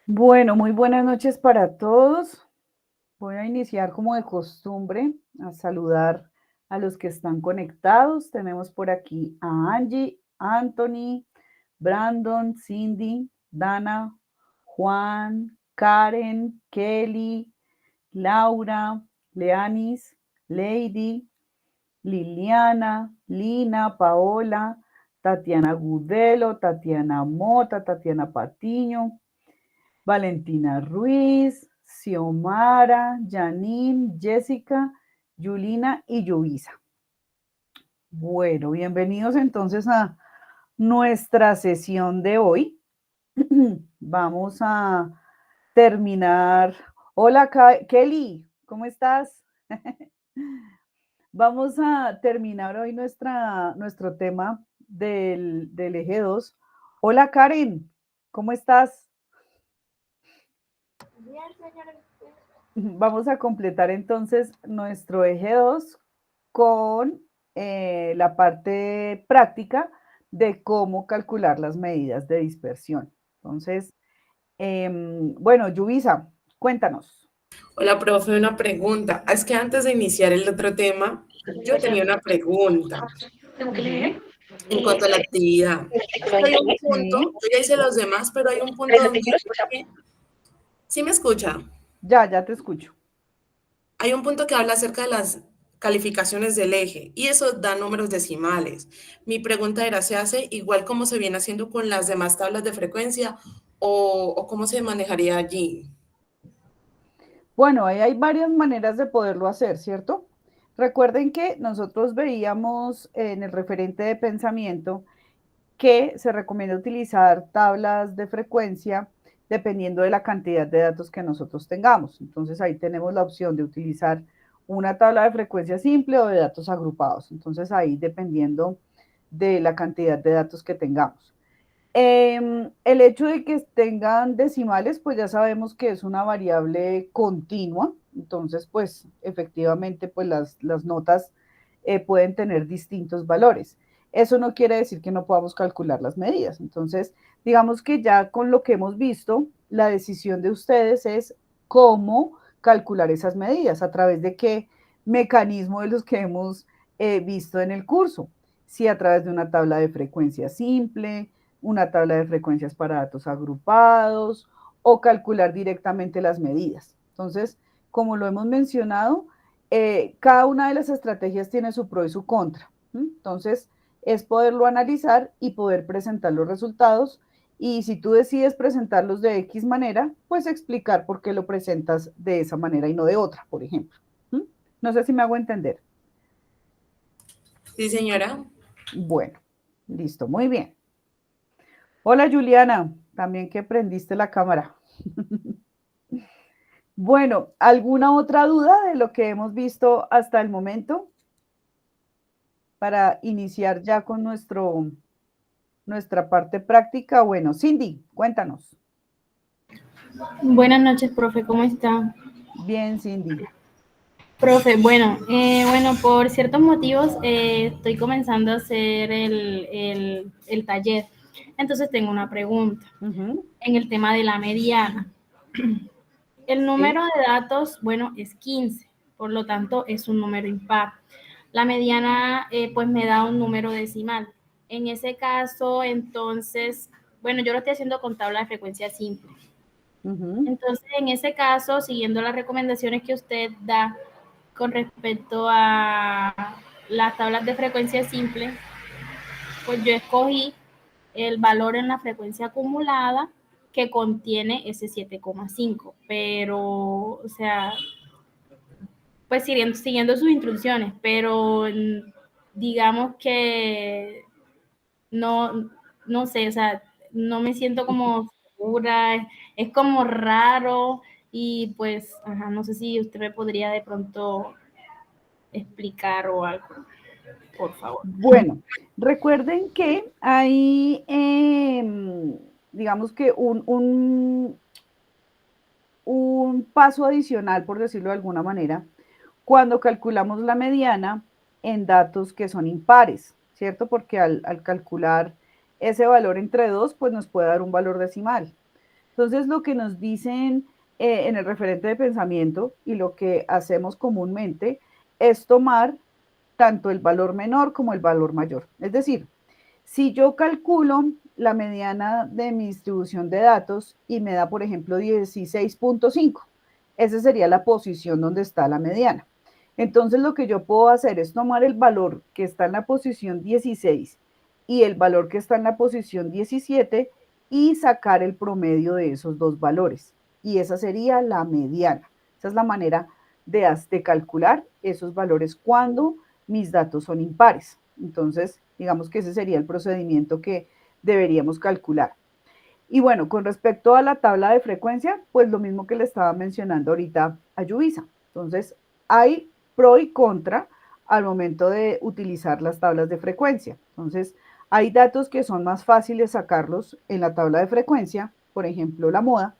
Bueno, muy buenas noches para todos. Voy a iniciar como de costumbre a saludar a los que están conectados. Tenemos por aquí a Angie, Anthony, Brandon, Cindy, Dana, Juan, Karen, Kelly, Laura, Leanis, Lady, Liliana, Lina, Paola, Tatiana Gudelo, Tatiana Mota, Tatiana Patiño, Valentina Ruiz, Xiomara, Janine, Jessica, Yulina y Yuvisa. Bueno, bienvenidos entonces a nuestra sesión de hoy. Vamos a terminar. Hola, Kelly, ¿cómo estás? Vamos a terminar hoy nuestro tema del eje 2. Hola, Karen, ¿cómo estás? Bien, señora. Vamos a completar entonces nuestro eje 2 con la parte práctica de cómo calcular las medidas de dispersión. Entonces, bueno, Yuvisa, cuéntanos. Hola, profe, una pregunta. Es que antes de iniciar el otro tema, yo tenía una pregunta Tengo que leer. en cuanto a la actividad. Es que hay un punto, Sí, yo ya hice los demás, pero hay un punto Tres donde artículos, o sea, dice ¿sí me escucha? ya te escucho. Hay un punto que habla acerca de las calificaciones del eje y eso da números decimales. Mi pregunta era, ¿se hace igual como se viene haciendo con las demás tablas de frecuencia o cómo se manejaría allí? Bueno, ahí hay varias maneras de poderlo hacer, ¿cierto? Recuerden que nosotros veíamos en el referente de pensamiento que se recomienda utilizar tablas de frecuencia dependiendo de la cantidad de datos que nosotros tengamos. Entonces ahí tenemos la opción de utilizar una tabla de frecuencia simple o de datos agrupados. Entonces ahí dependiendo de la cantidad de datos que tengamos. El hecho de que tengan decimales, pues ya sabemos que es una variable continua, entonces pues efectivamente pues las notas pueden tener distintos valores. Eso no quiere decir que no podamos calcular las medidas. Entonces, digamos que ya con lo que hemos visto, la decisión de ustedes es cómo calcular esas medidas, a través de qué mecanismo de los que hemos visto en el curso. Si a través de una tabla de frecuencia simple, una tabla de frecuencias para datos agrupados o calcular directamente las medidas. Entonces, como lo hemos mencionado, cada una de las estrategias tiene su pro y su contra. Entonces, es poderlo analizar y poder presentar los resultados. Y si tú decides presentarlos de X manera, pues explicar por qué lo presentas de esa manera y no de otra, por ejemplo. No sé si me hago entender. Sí, señora. Bueno, listo, muy bien. Hola Juliana, también que prendiste la cámara. Bueno, ¿alguna otra duda de lo que hemos visto hasta el momento para iniciar ya con nuestra parte práctica? Bueno, Cindy, cuéntanos. Buenas noches, profe, ¿cómo está? Bien, Cindy. Profe, bueno, por ciertos motivos estoy comenzando a hacer el taller. Entonces tengo una pregunta Ujú, en el tema de la mediana. El sí, número de datos, bueno, es 15, por lo tanto es un número impar. La mediana, pues me da un número decimal. En ese caso, entonces, bueno, yo lo estoy haciendo con tabla de frecuencia simple. ujú. Entonces, en ese caso, siguiendo las recomendaciones que usted da con respecto a las tablas de frecuencia simple, pues yo escogí el valor en la frecuencia acumulada que contiene ese 7,5, pero, o sea, pues siguiendo sus instrucciones, pero digamos que no, no sé, o sea, no me siento como segura, es como raro y pues, ajá, no sé si usted me podría de pronto explicar o algo, por favor. Bueno, recuerden que hay, digamos que un paso adicional, por decirlo de alguna manera, cuando calculamos la mediana en datos que son impares, ¿cierto? Porque al calcular ese valor entre dos, pues nos puede dar un valor decimal. Entonces, lo que nos dicen en el referente de pensamiento y lo que hacemos comúnmente es tomar tanto el valor menor como el valor mayor. Es decir, si yo calculo la mediana de mi distribución de datos y me da, por ejemplo, 16.5, esa sería la posición donde está la mediana. Entonces, lo que yo puedo hacer es tomar el valor que está en la posición 16 y el valor que está en la posición 17 y sacar el promedio de esos dos valores. Y esa sería la mediana. Esa es la manera de calcular esos valores cuando mis datos son impares. Entonces, digamos que ese sería el procedimiento que deberíamos calcular. Y bueno, con respecto a la tabla de frecuencia, pues lo mismo que le estaba mencionando ahorita a Yuvisa. Entonces, hay pro y contra al momento de utilizar las tablas de frecuencia. Entonces, hay datos que son más fáciles sacarlos en la tabla de frecuencia, por ejemplo, la moda,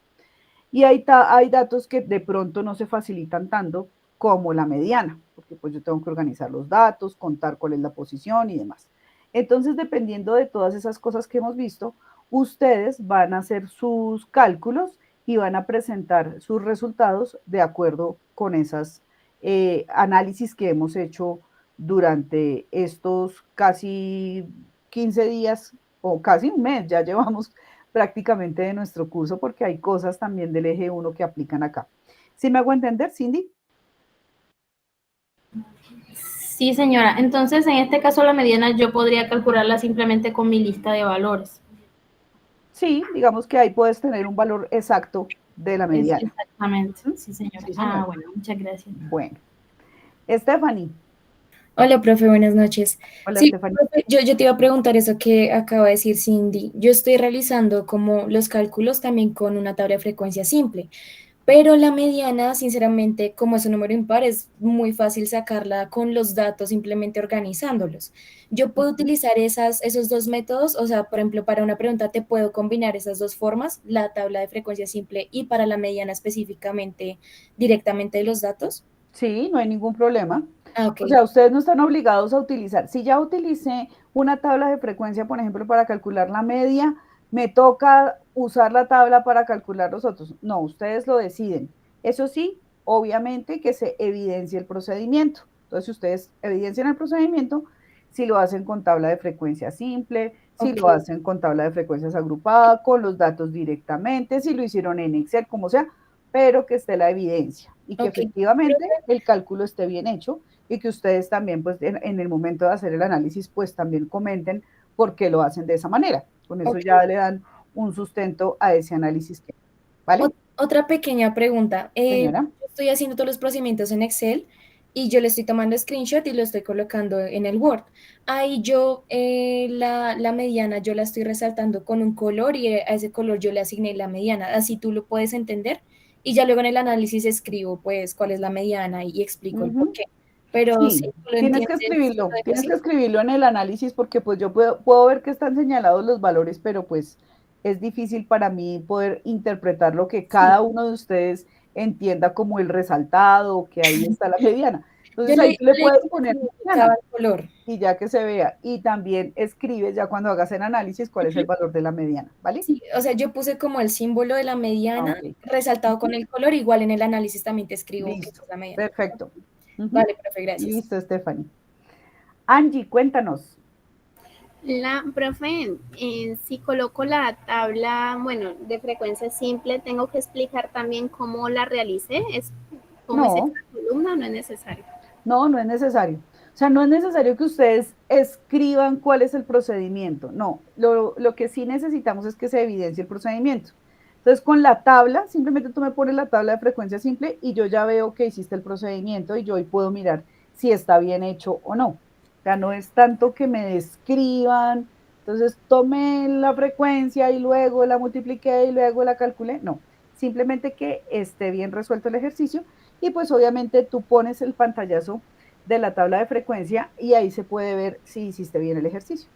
y hay datos que de pronto no se facilitan tanto como la mediana, porque pues yo tengo que organizar los datos, contar cuál es la posición y demás. Entonces, dependiendo de todas esas cosas que hemos visto, ustedes van a hacer sus cálculos y van a presentar sus resultados de acuerdo con esas análisis que hemos hecho durante estos casi 15 días o casi un mes, ya llevamos prácticamente de nuestro curso porque hay cosas también del eje 1 que aplican acá. ¿Sí me hago entender, Cindy? Sí, señora. Entonces, en este caso, la mediana yo podría calcularla simplemente con mi lista de valores. Sí, digamos que ahí puedes tener un valor exacto de la mediana. Exactamente. ¿Mm? Sí, señora. Sí, Ah, señor. bueno, muchas gracias. Bueno, Stephanie. Hola, profe, buenas noches. Hola, Sí, Stephanie. profe, yo te iba a preguntar eso que acaba de decir Cindy. Yo estoy realizando como los cálculos también con una tabla de frecuencia simple, pero la mediana, sinceramente, como es un número impar, es muy fácil sacarla con los datos, simplemente organizándolos. Yo puedo utilizar esos dos métodos, o sea, por ejemplo, para una pregunta te puedo combinar esas dos formas, la tabla de frecuencia simple y para la mediana específicamente directamente de los datos. Sí, no hay ningún problema. Ah, ok. O sea, ustedes no están obligados a utilizar. Si ya utilicé una tabla de frecuencia, por ejemplo, para calcular la media, me toca usar la tabla para calcular los otros. No, ustedes lo deciden. Eso sí, obviamente que se evidencie el procedimiento. Entonces, si ustedes evidencian el procedimiento, si lo hacen con tabla de frecuencia simple, si Ok, lo hacen con tabla de frecuencias agrupada, con los datos directamente, si lo hicieron en Excel, como sea, pero que esté la evidencia y que ok. efectivamente el cálculo esté bien hecho y que ustedes también, pues, en el momento de hacer el análisis, pues también comenten por qué lo hacen de esa manera. Con eso Ok. ya le dan un sustento a ese análisis. ¿Vale, Otra pequeña pregunta. señora? Estoy haciendo todos los procedimientos en Excel y yo le estoy tomando screenshot y lo estoy colocando en el Word. Ahí yo, la mediana, yo la estoy resaltando con un color y a ese color yo le asigné la mediana. Así tú lo puedes entender. Y ya luego en el análisis escribo, pues, cuál es la mediana y explico el por Ujú. qué. Pero si Sí, tú lo entiendes, lo dejo tienes así. que escribirlo en el análisis porque pues yo puedo ver que están señalados los valores, pero pues es difícil para mí poder interpretar lo que Sí. cada uno de ustedes entienda como el resaltado o que ahí está la mediana. Yo Entonces le, ahí tú le yo le puedes dije que poner significaba mediana el color. y ya que se vea. Y también escribes ya cuando hagas el análisis cuál es el valor de la mediana, ¿vale? Sí, o sea, yo puse como el símbolo de la Ah, mediana ok. resaltado con Ujú. el color, igual en el análisis también te escribo que esa Listo. es la mediana. Perfecto. Ujú. Vale, profe, gracias. Listo, Stephanie. Angie, cuéntanos. La profe, si coloco la tabla, bueno, de frecuencia simple, tengo que explicar también cómo la realicé, cómo es esa No, columna, no es necesario. no, no es necesario. O sea, no es necesario que ustedes escriban cuál es el procedimiento. No, lo que sí necesitamos es que se evidencie el procedimiento. Entonces, con la tabla, simplemente tú me pones la tabla de frecuencia simple y yo ya veo que hiciste el procedimiento y yo hoy puedo mirar si está bien hecho o no. O sea, no es tanto que me describan, entonces tomé la frecuencia y luego la multipliqué y luego la calculé. No, simplemente que esté bien resuelto el ejercicio y pues obviamente tú pones el pantallazo de la tabla de frecuencia y ahí se puede ver si hiciste bien el ejercicio.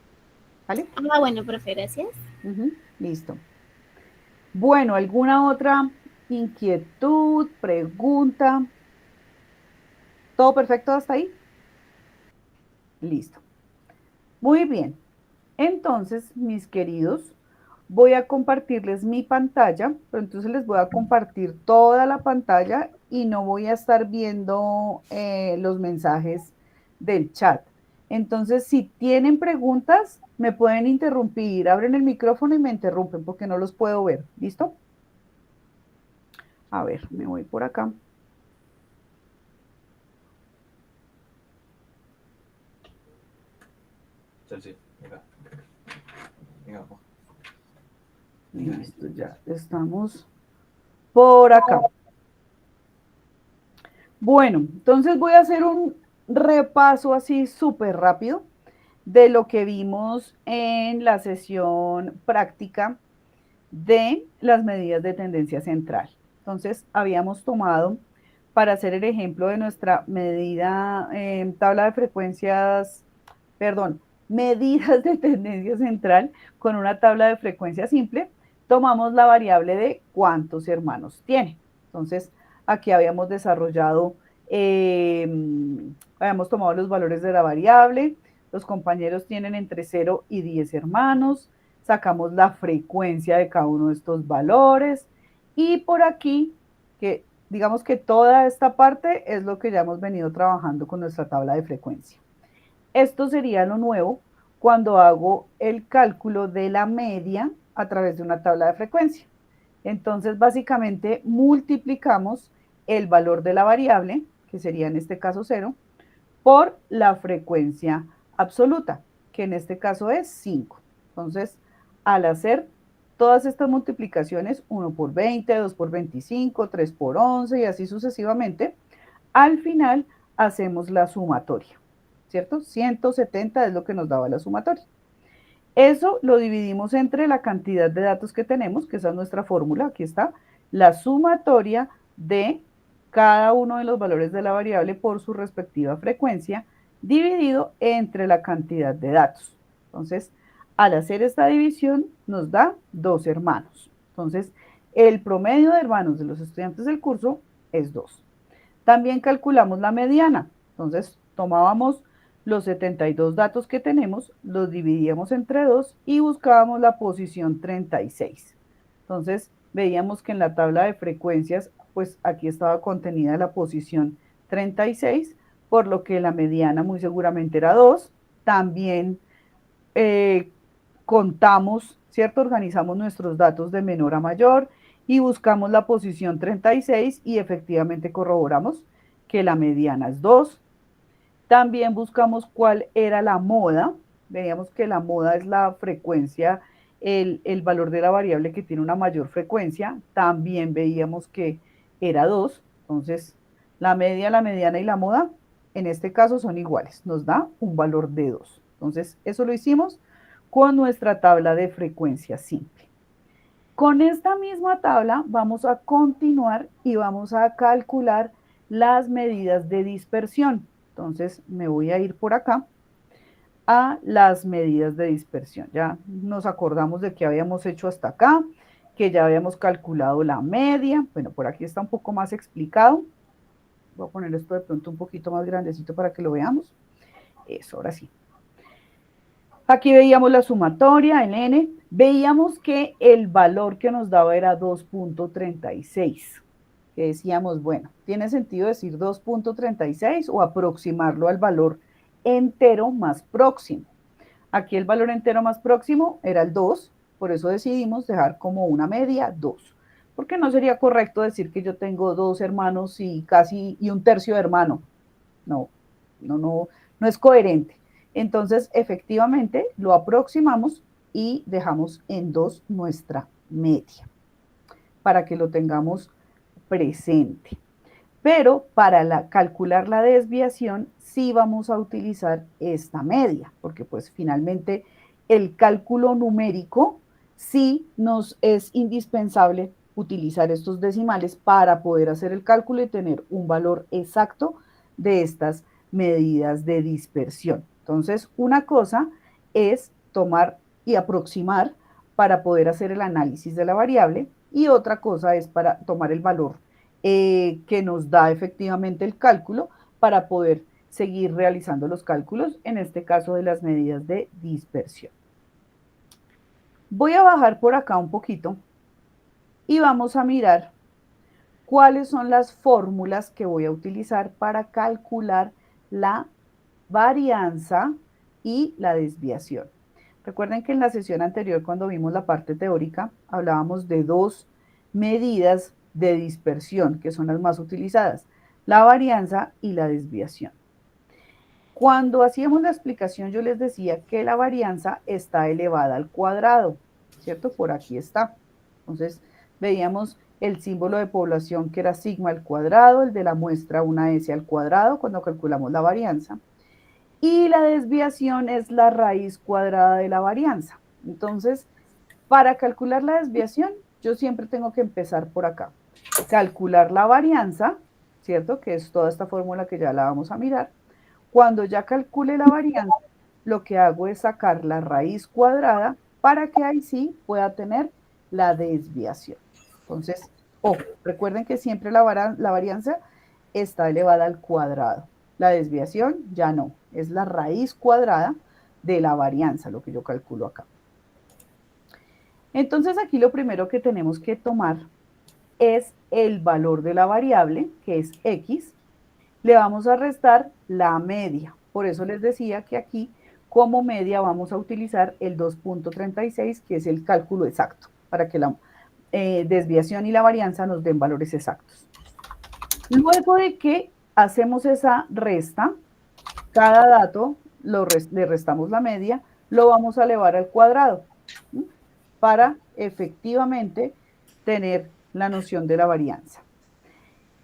¿Vale? Ah, bueno, profe, gracias. Listo. Bueno, ¿alguna otra inquietud, pregunta? ¿Todo perfecto hasta ahí? Listo. Muy bien. Entonces, mis queridos, voy a compartirles mi pantalla, pero entonces les voy a compartir toda la pantalla y no voy a estar viendo los mensajes del chat. Entonces, si tienen preguntas, me pueden interrumpir, abren el micrófono y me interrumpen porque no los puedo ver. ¿Listo? A ver, me voy por acá. Sí, venga. Venga, vamos. Listo, ya estamos por acá. Bueno, entonces voy a hacer un repaso así súper rápido de lo que vimos en la sesión práctica de las medidas de tendencia central. Entonces, habíamos tomado, para hacer el ejemplo de nuestra medida, tabla de frecuencias, perdón, medidas de tendencia central con una tabla de frecuencia simple, tomamos la variable de cuántos hermanos tiene. Entonces, aquí habíamos desarrollado, habíamos tomado los valores de la variable, los compañeros tienen entre 0 y 10 hermanos, sacamos la frecuencia de cada uno de estos valores y por aquí, que digamos que toda esta parte es lo que ya hemos venido trabajando con nuestra tabla de frecuencia. Esto sería lo nuevo cuando hago el cálculo de la media a través de una tabla de frecuencia. Entonces, básicamente, multiplicamos el valor de la variable, que sería en este caso 0, por la frecuencia absoluta, que en este caso es 5. Entonces, al hacer todas estas multiplicaciones, 1 por 20, 2 por 25, 3 por 11 y así sucesivamente, al final hacemos la sumatoria, ¿cierto? 170 es lo que nos daba la sumatoria. Eso lo dividimos entre la cantidad de datos que tenemos, que esa es nuestra fórmula, aquí está, la sumatoria de cada uno de los valores de la variable por su respectiva frecuencia, dividido entre la cantidad de datos. Entonces, al hacer esta división, nos da 2 hermanos. Entonces, el promedio de hermanos de los estudiantes del curso es 2. También calculamos la mediana. Entonces, tomábamos los 72 datos que tenemos, los dividíamos entre 2 y buscábamos la posición 36. Entonces, veíamos que en la tabla de frecuencias, pues aquí estaba contenida la posición 36, por lo que la mediana muy seguramente era 2. También contamos, ¿cierto? Organizamos nuestros datos de menor a mayor y buscamos la posición 36 y efectivamente corroboramos que la mediana es 2. También buscamos cuál era la moda. Veíamos que la moda es la frecuencia, el valor de la variable que tiene una mayor frecuencia. También veíamos que era 2. Entonces, la media, la mediana y la moda, en este caso son iguales. Nos da un valor de 2. Entonces, eso lo hicimos con nuestra tabla de frecuencia simple. Con esta misma tabla vamos a continuar y vamos a calcular las medidas de dispersión. Entonces me voy a ir por acá a las medidas de dispersión. Ya nos acordamos de que habíamos hecho hasta acá, que ya habíamos calculado la media. Bueno, por aquí está un poco más explicado. Voy a poner esto de pronto un poquito más grandecito para que lo veamos. Eso, ahora sí. Aquí veíamos la sumatoria, el n. Veíamos que el valor que nos daba era 2.36. Que decíamos, bueno, ¿tiene sentido decir 2.36 o aproximarlo al valor entero más próximo? Aquí el valor entero más próximo era el 2, por eso decidimos dejar como una media 2. Porque no sería correcto decir que yo tengo 2 hermanos y casi un tercio de hermano. No es coherente. Entonces, efectivamente, lo aproximamos y dejamos en 2 nuestra media, para que lo tengamos presente. Pero para calcular la desviación, sí vamos a utilizar esta media, porque pues finalmente el cálculo numérico sí nos es indispensable utilizar estos decimales para poder hacer el cálculo y tener un valor exacto de estas medidas de dispersión. Entonces, una cosa es tomar y aproximar para poder hacer el análisis de la variable y otra cosa es para tomar el valor que nos da efectivamente el cálculo para poder seguir realizando los cálculos, en este caso de las medidas de dispersión. Voy a bajar por acá un poquito y vamos a mirar cuáles son las fórmulas que voy a utilizar para calcular la varianza y la desviación. Recuerden que en la sesión anterior, cuando vimos la parte teórica, hablábamos de dos medidas de dispersión, que son las más utilizadas, la varianza y la desviación. Cuando hacíamos la explicación, yo les decía que la varianza está elevada al cuadrado, ¿cierto? Por aquí está. Entonces, veíamos el símbolo de población que era sigma al cuadrado, el de la muestra una S al cuadrado, cuando calculamos la varianza. Y la desviación es la raíz cuadrada de la varianza. Entonces, para calcular la desviación, yo siempre tengo que empezar por acá. Calcular la varianza, ¿cierto? Que es toda esta fórmula que ya la vamos a mirar. Cuando ya calcule la varianza, lo que hago es sacar la raíz cuadrada para que ahí sí pueda tener la desviación. Entonces, recuerden que siempre la varianza está elevada al cuadrado. La desviación ya no, es la raíz cuadrada de la varianza, lo que yo calculo acá. Entonces aquí lo primero que tenemos que tomar es el valor de la variable, que es x, le vamos a restar la media. Por eso les decía que aquí como media vamos a utilizar el 2.36, que es el cálculo exacto, para que la desviación y la varianza nos den valores exactos. Luego de que hacemos esa resta, cada dato le restamos la media, lo vamos a elevar al cuadrado, ¿sí? Para efectivamente tener la noción de la varianza.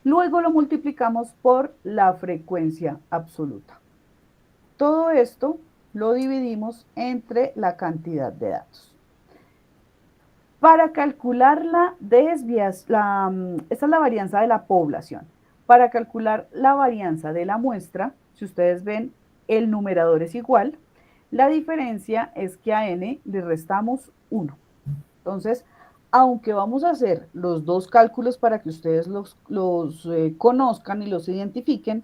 Luego lo multiplicamos por la frecuencia absoluta. Todo esto lo dividimos entre la cantidad de datos. Para calcular la desviación, esta es la varianza de la población. Para calcular la varianza de la muestra, si ustedes ven, el numerador es igual. La diferencia es que a n le restamos 1. Entonces, aunque vamos a hacer los dos cálculos para que ustedes los conozcan y los identifiquen,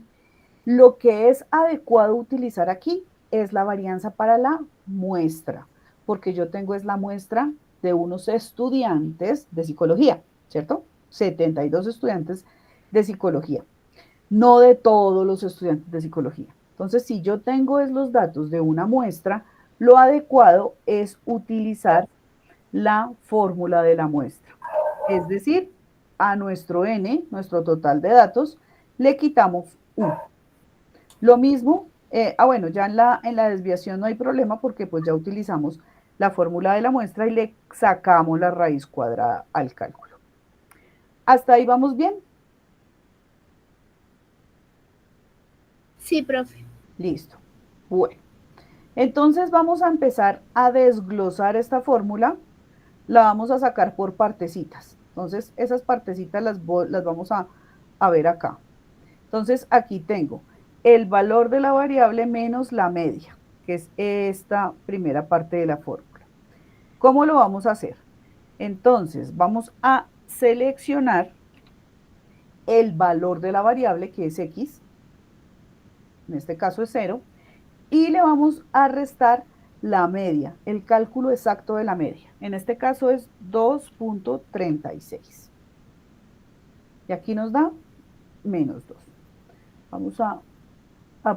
lo que es adecuado utilizar aquí es la varianza para la muestra, porque yo tengo es la muestra de unos estudiantes de psicología, ¿cierto? 72 estudiantes de psicología, no de todos los estudiantes de psicología. Entonces, si yo tengo es los datos de una muestra, lo adecuado es utilizar la fórmula de la muestra. Es decir, a nuestro n, nuestro total de datos, le quitamos 1. Lo mismo, bueno, ya en la desviación no hay problema porque pues ya utilizamos la fórmula de la muestra y le sacamos la raíz cuadrada al cálculo. ¿Hasta ahí vamos bien? Sí, profe. Listo. Bueno, entonces vamos a empezar a desglosar esta fórmula. La vamos a sacar por partecitas. Entonces, esas partecitas las vamos a ver acá. Entonces, aquí tengo el valor de la variable menos la media, que es esta primera parte de la fórmula. ¿Cómo lo vamos a hacer? Entonces, vamos a seleccionar el valor de la variable, que es x, en este caso es 0, y le vamos a restar la media, el cálculo exacto de la media. En este caso es 2.36. Y aquí nos da menos 2. Vamos a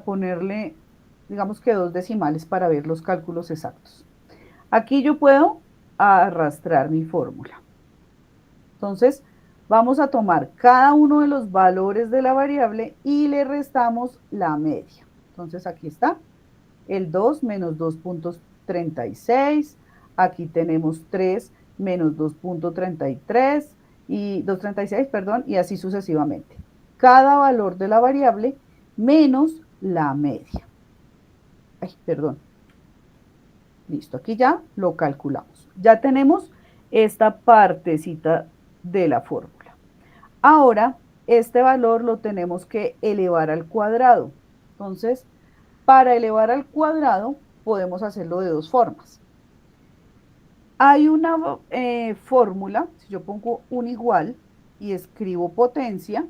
ponerle, digamos que 2 decimales para ver los cálculos exactos. Aquí yo puedo arrastrar mi fórmula. Entonces, vamos a tomar cada uno de los valores de la variable y le restamos la media. Entonces, aquí está el 2 menos 2.36. Aquí tenemos 3 menos 2.33 y 2.36, perdón, y así sucesivamente. Cada valor de la variable menos la media. Ay, perdón. Listo, aquí ya lo calculamos. Ya tenemos esta partecita de la fórmula. Ahora, este valor lo tenemos que elevar al cuadrado. Entonces, para elevar al cuadrado, podemos hacerlo de dos formas. Hay una fórmula, si yo pongo un igual y escribo potencia,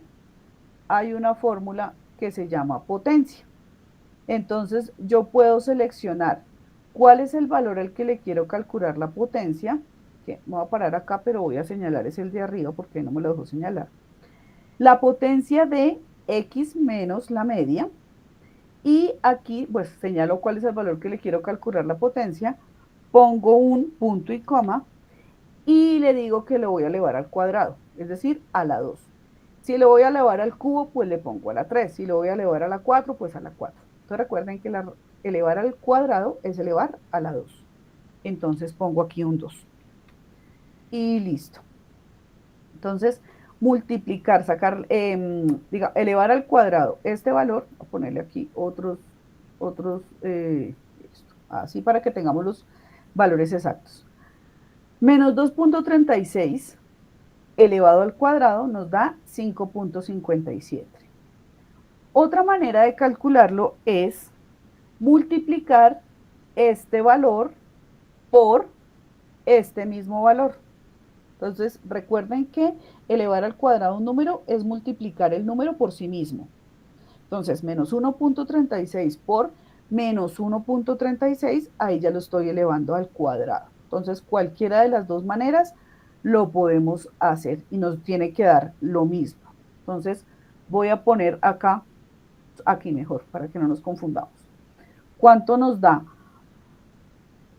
hay una fórmula que se llama potencia. Entonces, yo puedo seleccionar ¿cuál es el valor al que le quiero calcular la potencia? Que me voy a parar acá, pero voy a señalar es el de arriba porque no me lo dejo señalar. La potencia de x menos la media. Y aquí, pues, señalo cuál es el valor que le quiero calcular la potencia. Pongo un punto y coma y le digo que lo voy a elevar al cuadrado, es decir, a la 2. Si lo voy a elevar al cubo, pues le pongo a la 3. Si lo voy a elevar a la 4, pues a la 4. Entonces recuerden que elevar al cuadrado es elevar a la 2. Entonces pongo aquí un 2. Y listo. Entonces, multiplicar, sacar, elevar al cuadrado este valor, voy a ponerle aquí así para que tengamos los valores exactos. Menos 2.36 elevado al cuadrado nos da 5.57. Otra manera de calcularlo es multiplicar este valor por este mismo valor. Entonces, recuerden que elevar al cuadrado un número es multiplicar el número por sí mismo. Entonces, menos 1.36 por menos 1.36, ahí ya lo estoy elevando al cuadrado. Entonces, cualquiera de las dos maneras lo podemos hacer y nos tiene que dar lo mismo. Entonces, voy a poner acá, aquí mejor, para que no nos confundamos. ¿Cuánto nos da?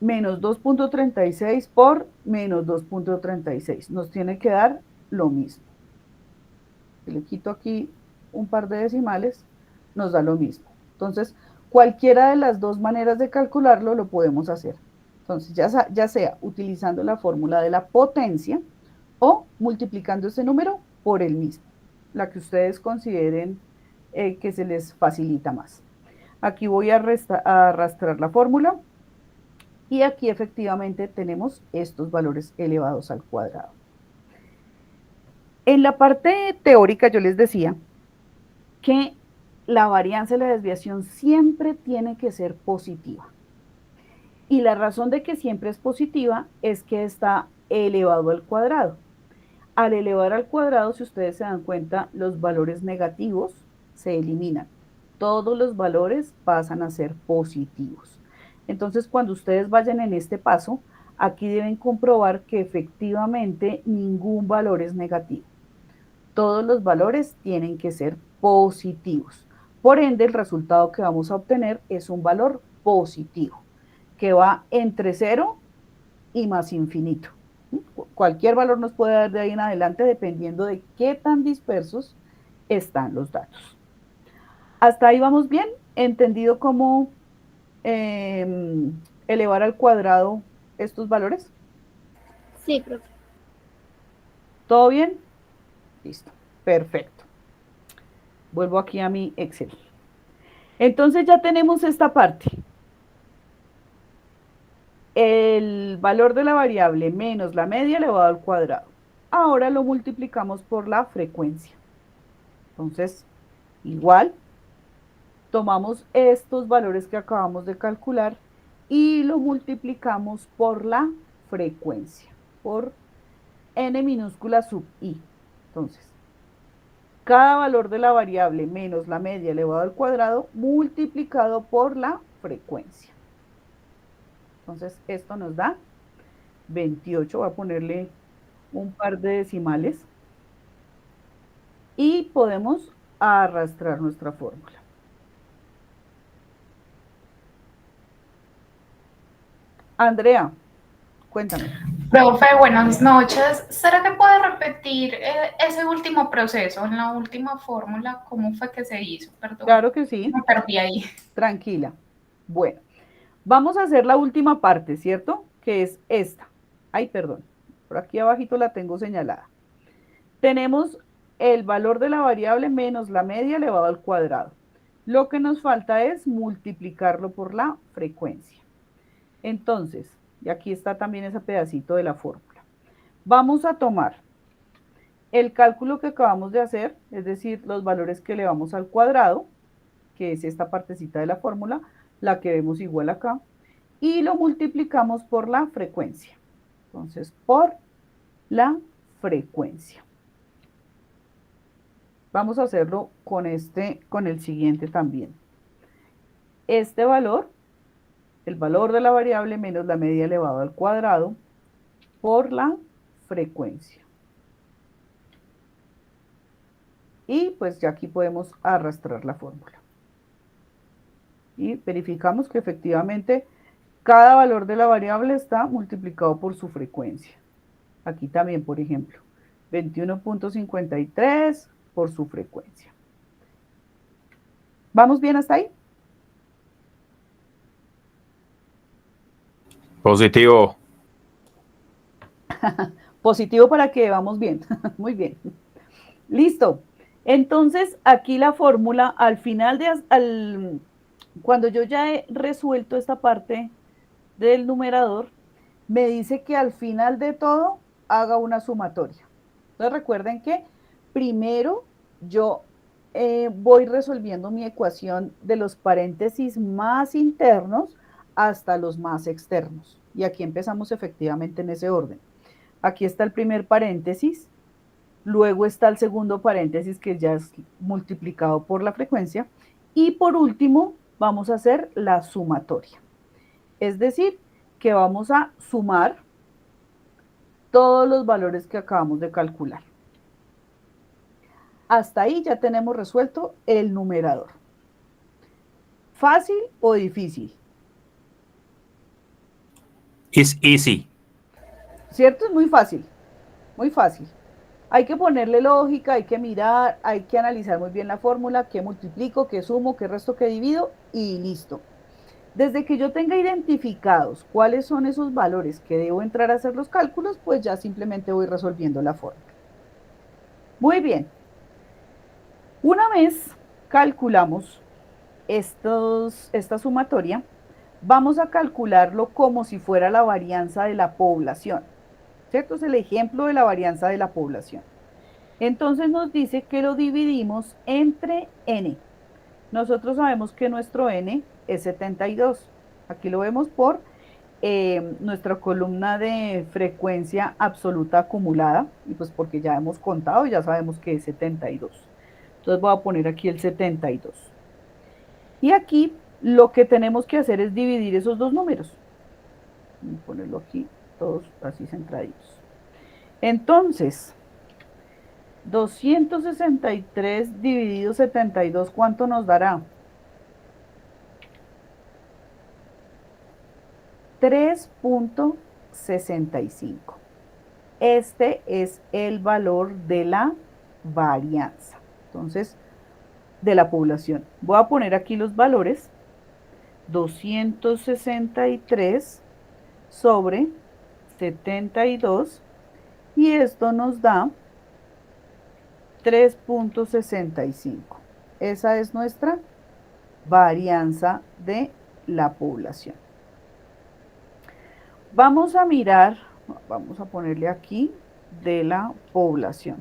Menos 2.36 por menos 2.36. Nos tiene que dar lo mismo. Si le quito aquí un par de decimales, nos da lo mismo. Entonces, cualquiera de las dos maneras de calcularlo lo podemos hacer. Entonces, ya sea utilizando la fórmula de la potencia o multiplicando ese número por el mismo, la que ustedes consideren que se les facilita más. Aquí voy a arrastrar la fórmula. Y aquí efectivamente tenemos estos valores elevados al cuadrado. En la parte teórica yo les decía que la varianza y la desviación siempre tiene que ser positiva. Y la razón de que siempre es positiva es que está elevado al cuadrado. Al elevar al cuadrado, si ustedes se dan cuenta, los valores negativos se eliminan. Todos los valores pasan a ser positivos. Entonces, cuando ustedes vayan en este paso, aquí deben comprobar que efectivamente ningún valor es negativo. Todos los valores tienen que ser positivos. Por ende, el resultado que vamos a obtener es un valor positivo, que va entre 0 y más infinito. Cualquier valor nos puede dar de ahí en adelante dependiendo de qué tan dispersos están los datos. ¿Hasta ahí vamos bien? ¿Entendido cómo elevar al cuadrado estos valores? Sí, profe. ¿Todo bien? Listo, perfecto. Vuelvo aquí a mi Excel. Entonces ya tenemos esta parte. El valor de la variable menos la media elevado al cuadrado. Ahora lo multiplicamos por la frecuencia. Entonces, igual, tomamos estos valores que acabamos de calcular y lo multiplicamos por la frecuencia, por n minúscula sub i. Entonces, cada valor de la variable menos la media elevado al cuadrado multiplicado por la frecuencia. Entonces, esto nos da 28. Voy a ponerle un par de decimales. Y podemos arrastrar nuestra fórmula. Andrea, cuéntame. Profe, buenas noches. ¿Será que puede repetir ese último proceso en la última fórmula? ¿Cómo fue que se hizo? Perdón. Claro que sí. Me perdí ahí. Tranquila. Bueno, vamos a hacer la última parte, ¿cierto? Que es esta. Ay, perdón. Por aquí abajito la tengo señalada. Tenemos el valor de la variable menos la media elevado al cuadrado. Lo que nos falta es multiplicarlo por la frecuencia. Entonces, y aquí está también ese pedacito de la fórmula. Vamos a tomar el cálculo que acabamos de hacer, es decir, los valores que elevamos al cuadrado, que es esta partecita de la fórmula, la que vemos igual acá, y lo multiplicamos por la frecuencia. Entonces, por la frecuencia. Vamos a hacerlo con el siguiente también. Este valor el valor de la variable menos la media elevado al cuadrado por la frecuencia. Y pues ya aquí podemos arrastrar la fórmula. Y verificamos que efectivamente cada valor de la variable está multiplicado por su frecuencia. Aquí también, por ejemplo, 21.53 por su frecuencia. ¿Vamos bien hasta ahí? Positivo. Positivo para que vamos bien. Muy bien. Listo. Entonces, aquí la fórmula, al final cuando yo ya he resuelto esta parte del numerador, me dice que al final de todo haga una sumatoria. Entonces recuerden que primero yo voy resolviendo mi ecuación de los paréntesis más internos hasta los más externos. Y aquí empezamos efectivamente en ese orden. Aquí está el primer paréntesis, luego está el segundo paréntesis que ya es multiplicado por la frecuencia, y por último vamos a hacer la sumatoria. Es decir, que vamos a sumar todos los valores que acabamos de calcular. Hasta ahí ya tenemos resuelto el numerador. ¿Fácil o difícil? It's easy. ¿Cierto? Es muy fácil, muy fácil. Hay que ponerle lógica, hay que mirar, hay que analizar muy bien la fórmula, qué multiplico, qué sumo, qué resto, qué divido y listo. Desde que yo tenga identificados cuáles son esos valores que debo entrar a hacer los cálculos, pues ya simplemente voy resolviendo la fórmula. Muy bien. Una vez calculamos esta sumatoria, vamos a calcularlo como si fuera la varianza de la población. ¿Cierto? Es el ejemplo de la varianza de la población. Entonces nos dice que lo dividimos entre n. Nosotros sabemos que nuestro n es 72. Aquí lo vemos por nuestra columna de frecuencia absoluta acumulada, y pues porque ya hemos contado, ya sabemos que es 72. Entonces voy a poner aquí el 72. Y aquí lo que tenemos que hacer es dividir esos dos números. Voy a ponerlo aquí, todos así centraditos. Entonces, 263 dividido 72, ¿cuánto nos dará? 3.65. Este es el valor de la varianza. Entonces, de la población. Voy a poner aquí los valores. 263 sobre 72. Y esto nos da 3.65. Esa es nuestra varianza de la población. Vamos a mirar, vamos a ponerle aquí, de la población.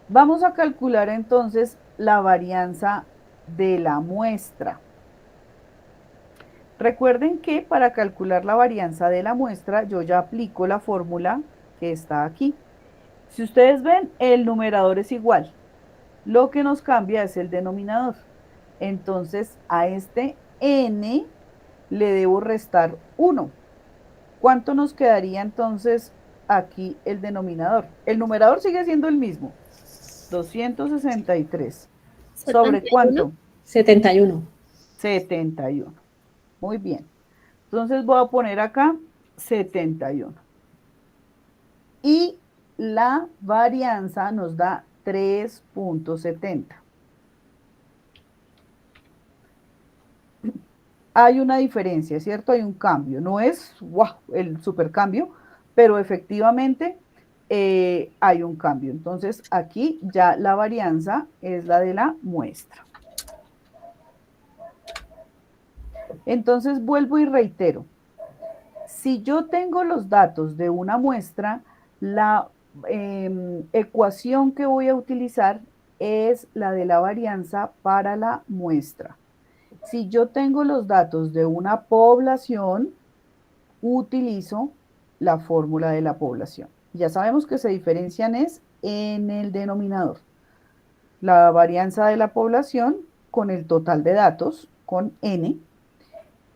Vamos a calcular entonces la varianza de la muestra. Recuerden que para calcular la varianza de la muestra, yo ya aplico la fórmula que está aquí. Si ustedes ven, el numerador es igual. Lo que nos cambia es el denominador. Entonces, a este n le debo restar 1. ¿Cuánto nos quedaría entonces aquí el denominador? El numerador sigue siendo el mismo. 263. ¿Sobre cuánto? 71. 71. Muy bien. Entonces voy a poner acá 71. Y la varianza nos da 3.70. Hay una diferencia, ¿cierto? Hay un cambio. No es wow, el supercambio, pero efectivamente hay un cambio. Entonces aquí ya la varianza es la de la muestra. Entonces vuelvo y reitero. Si yo tengo los datos de una muestra, la ecuación que voy a utilizar es la de la varianza para la muestra. Si yo tengo los datos de una población, utilizo la fórmula de la población. Ya sabemos que se diferencian es en el denominador. La varianza de la población con el total de datos, con n,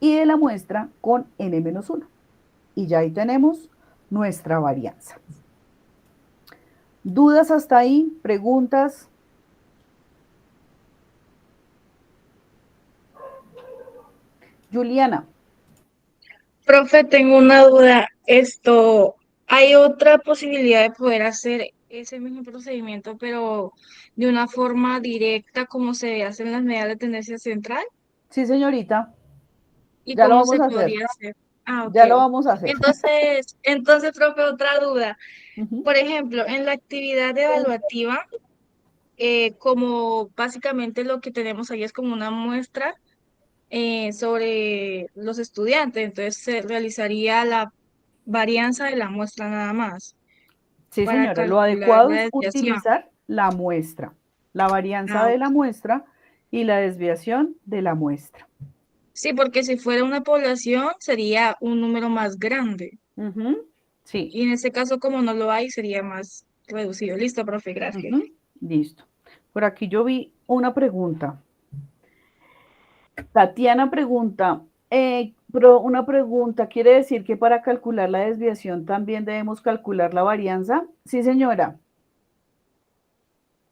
y de la muestra con n-1. Y ya ahí tenemos nuestra varianza. ¿Dudas hasta ahí? ¿Preguntas? Juliana. Profe, tengo una duda. ¿Hay otra posibilidad de poder hacer ese mismo procedimiento, pero de una forma directa como se hace en las medidas de tendencia central? Sí, señorita. ¿Y Ya lo cómo vamos se a hacer. podría hacer? Ah, ok. Ya lo vamos a hacer. Entonces, profe, otra duda. Ujú. Por ejemplo, en la actividad evaluativa, como básicamente lo que tenemos ahí es como una muestra sobre los estudiantes, entonces se realizaría la varianza de la muestra nada más Sí, para señora. Lo calcular adecuado la es desviación. utilizar la muestra, la varianza Ah, de ok. la muestra y la desviación de la muestra. Sí, porque si fuera una población sería un número más grande. Ujú. Sí. Y en este caso, como no lo hay, sería más reducido. Listo, profe, gracias. Ujú. Listo. Por aquí yo vi una pregunta. Tatiana pregunta, una pregunta, ¿quiere decir que para calcular la desviación también debemos calcular la varianza? Sí, señora.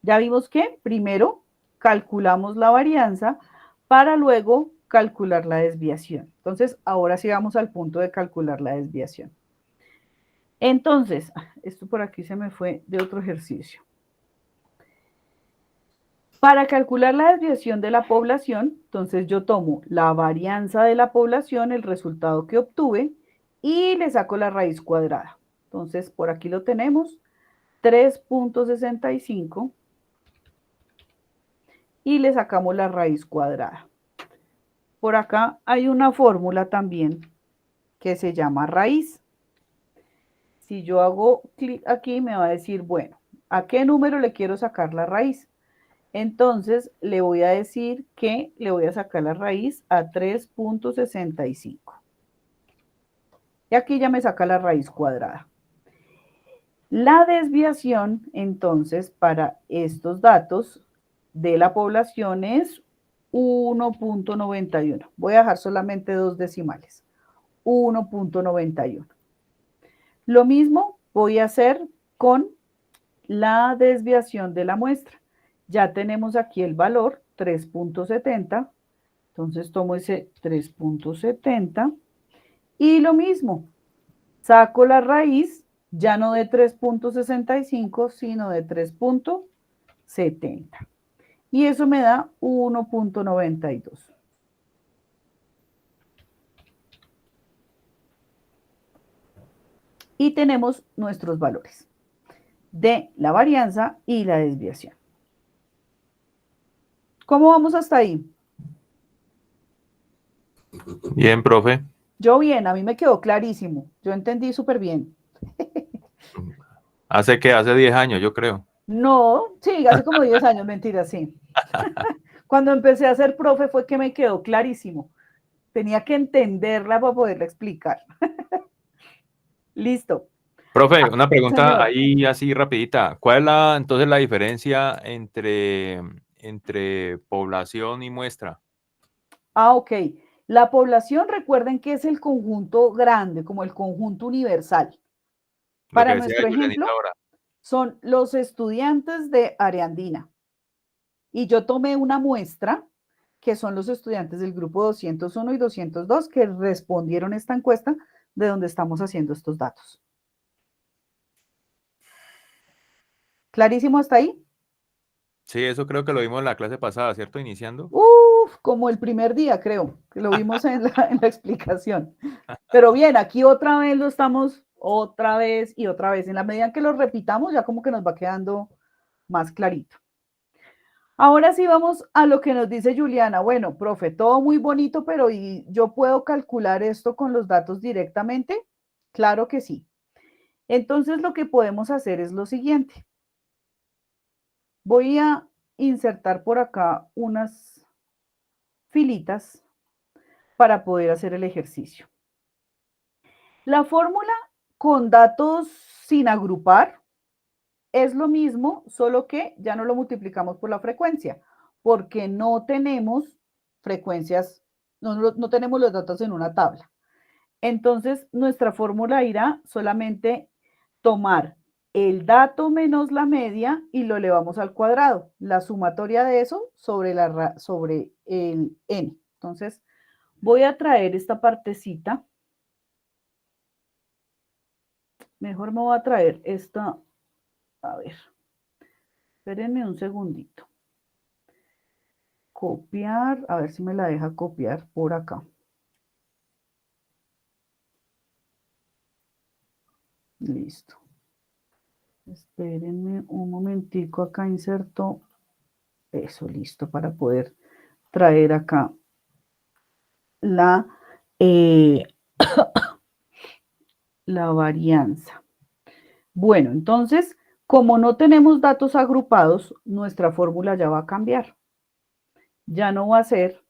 Ya vimos que primero calculamos la varianza para luego calcular la desviación. Entonces, ahora sí vamos al punto de calcular la desviación. Entonces, esto por aquí se me fue de otro ejercicio. Para calcular la desviación de la población, entonces yo tomo la varianza de la población, el resultado que obtuve, y le saco la raíz cuadrada. Entonces, por aquí lo tenemos, 3.65, y le sacamos la raíz cuadrada. Por acá hay una fórmula también que se llama raíz. Si yo hago clic aquí, me va a decir, bueno, ¿a qué número le quiero sacar la raíz? Entonces, le voy a decir que le voy a sacar la raíz a 3.65. Y aquí ya me saca la raíz cuadrada. La desviación, entonces, para estos datos de la población es 1.91. Voy a dejar solamente dos decimales. 1.91. Lo mismo voy a hacer con la desviación de la muestra. Ya tenemos aquí el valor 3.70. Entonces tomo ese 3.70 y lo mismo, saco la raíz ya no de 3.65, sino de 3.70. Y eso me da 1.92. Y tenemos nuestros valores de la varianza y la desviación. ¿Cómo vamos hasta ahí? Bien, profe. Yo bien, a mí me quedó clarísimo. Yo entendí súper bien. Hace 10 años, yo creo. No, sí, hace como 10 años, mentira, sí. Cuando empecé a ser profe fue que me quedó clarísimo. Tenía que entenderla para poderla explicar. Listo. Profe, una pregunta Señor. ahí así rapidita. ¿Cuál es entonces la diferencia entre población y muestra? Ok. La población, recuerden que es el conjunto grande, como el conjunto universal. Lo que Para decía nuestro Julianita ejemplo, ahora. son los estudiantes de área andina. Y yo tomé una muestra, que son los estudiantes del grupo 201 y 202, que respondieron esta encuesta de donde estamos haciendo estos datos. ¿Clarísimo hasta ahí? Sí, eso creo que lo vimos en la clase pasada, ¿cierto? Iniciando. Uf, como el primer día, creo, que lo vimos en la explicación. Pero bien, aquí otra vez lo estamos, otra vez y otra vez. En la medida en que lo repitamos, ya como que nos va quedando más clarito. Ahora sí vamos a lo que nos dice Juliana. Bueno, profe, todo muy bonito, pero ¿y yo puedo calcular esto con los datos directamente? Claro que sí. Entonces lo que podemos hacer es lo siguiente. Voy a insertar por acá unas filitas para poder hacer el ejercicio. La fórmula con datos sin agrupar es lo mismo, solo que ya no lo multiplicamos por la frecuencia. porque no tenemos frecuencias, no tenemos los datos en una tabla. Entonces, nuestra fórmula irá solamente tomar el dato menos la media y lo elevamos al cuadrado. La sumatoria de eso sobre el n. Entonces, voy a traer esta partecita. Mejor me voy a traer esta. A ver. Espérenme un segundito. Copiar. A ver si me la deja copiar por acá. Listo. Espérenme un momentico, acá inserto eso, listo, para poder traer acá la, la varianza. Bueno, entonces, como no tenemos datos agrupados, nuestra fórmula ya va a cambiar. Ya no va a ser,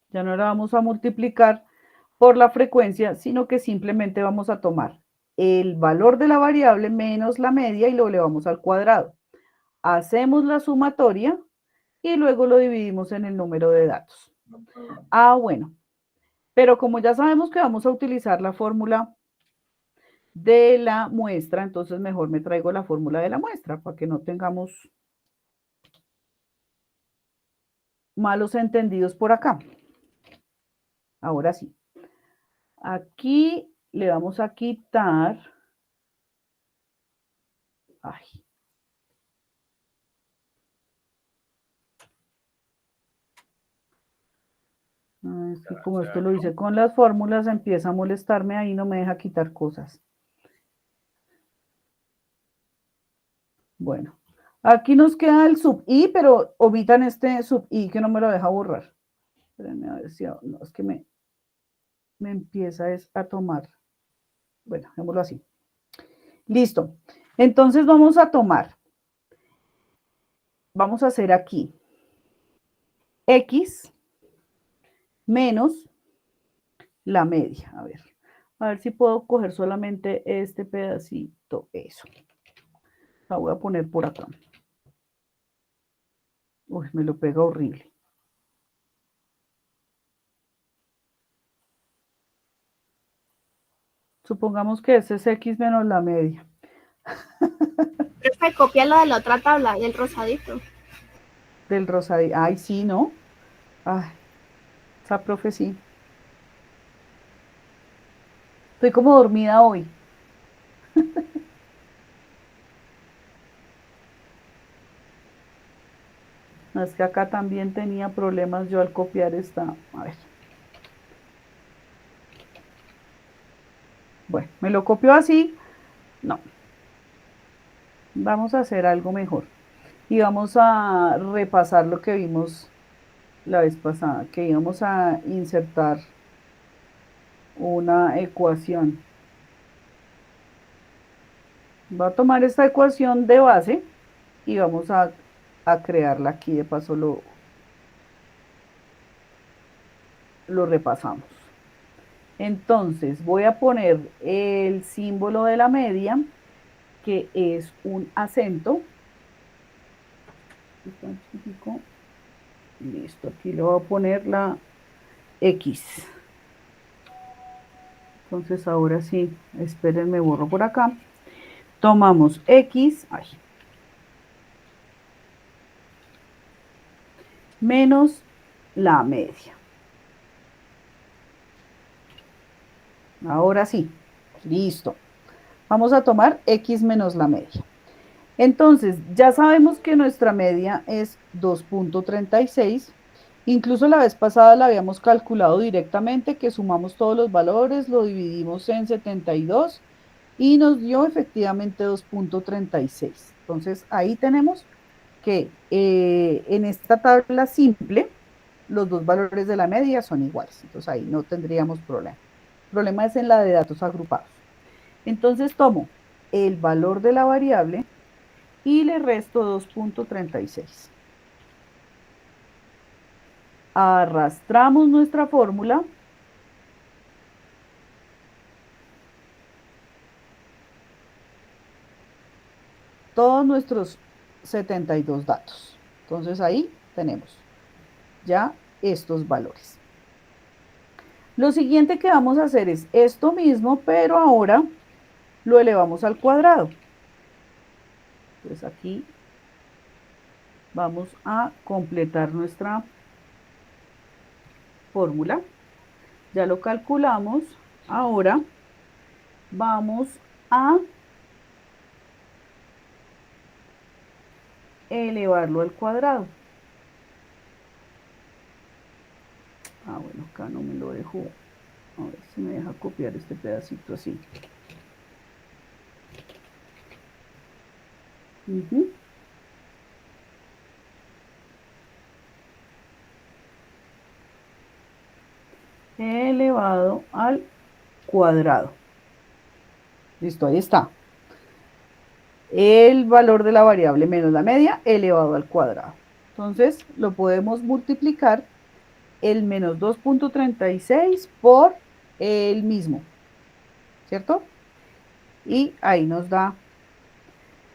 ya no la vamos a multiplicar por la frecuencia, sino que simplemente vamos a tomar el valor de la variable menos la media y lo elevamos al cuadrado. Hacemos la sumatoria y luego lo dividimos en el número de datos. Ah, bueno. Pero como ya sabemos que vamos a utilizar la fórmula de la muestra, entonces mejor me traigo la fórmula de la muestra para que no tengamos malos entendidos por acá. Ahora sí. Aquí le vamos a quitar. Ay. Es que como esto lo hice con las fórmulas, empieza a molestarme ahí, no me deja quitar cosas. Bueno, aquí nos queda el sub i, pero omitan este sub i que no me lo deja borrar. Espérenme a ver si no, es que me empieza a tomar. Bueno, dejémoslo así. Listo. Entonces vamos a tomar. Vamos a hacer aquí x menos la media. A ver si puedo coger solamente este pedacito. Eso. La voy a poner por acá. Uy, me lo pega horrible. Supongamos que ese es x menos la media. Profe, copia la de la otra tabla, del rosadito. Del rosadito. Ay, sí, ¿no? Ay, esa profe sí. Estoy como dormida hoy. No, es que acá también tenía problemas yo al copiar esta. A ver. Bueno, me lo copió así. No. Vamos a hacer algo mejor. Y vamos a repasar lo que vimos la vez pasada, que íbamos a insertar una ecuación. Voy a tomar esta ecuación de base y vamos a crearla aquí. De paso lo repasamos. Entonces voy a poner el símbolo de la media, que es un acento. Listo, aquí le voy a poner la X. Entonces ahora sí, espérenme, borro por acá. Tomamos X, menos la media. Ahora sí, listo. Vamos a tomar X menos la media. Entonces, ya sabemos que nuestra media es 2.36. Incluso la vez pasada la habíamos calculado directamente, que sumamos todos los valores, lo dividimos en 72 y nos dio efectivamente 2.36. Entonces, ahí tenemos que en esta tabla simple, los dos valores de la media son iguales. Entonces, ahí no tendríamos problema. El problema es en la de datos agrupados. Entonces, tomo el valor de la variable y le resto 2.36. Arrastramos nuestra fórmula. todos nuestros 72 datos. Entonces ahí tenemos ya estos valores. Lo siguiente que vamos a hacer es esto mismo, pero ahora lo elevamos al cuadrado. Entonces aquí vamos a completar nuestra fórmula. Ya lo calculamos. Ahora vamos a elevarlo al cuadrado. Ah, bueno, acá no me lo dejó. A ver si me deja copiar este pedacito así. Elevado al cuadrado. Listo, ahí está. El valor de la variable menos la media elevado al cuadrado. Entonces, lo podemos multiplicar el menos 2.36 por el mismo, ¿cierto? Y ahí nos da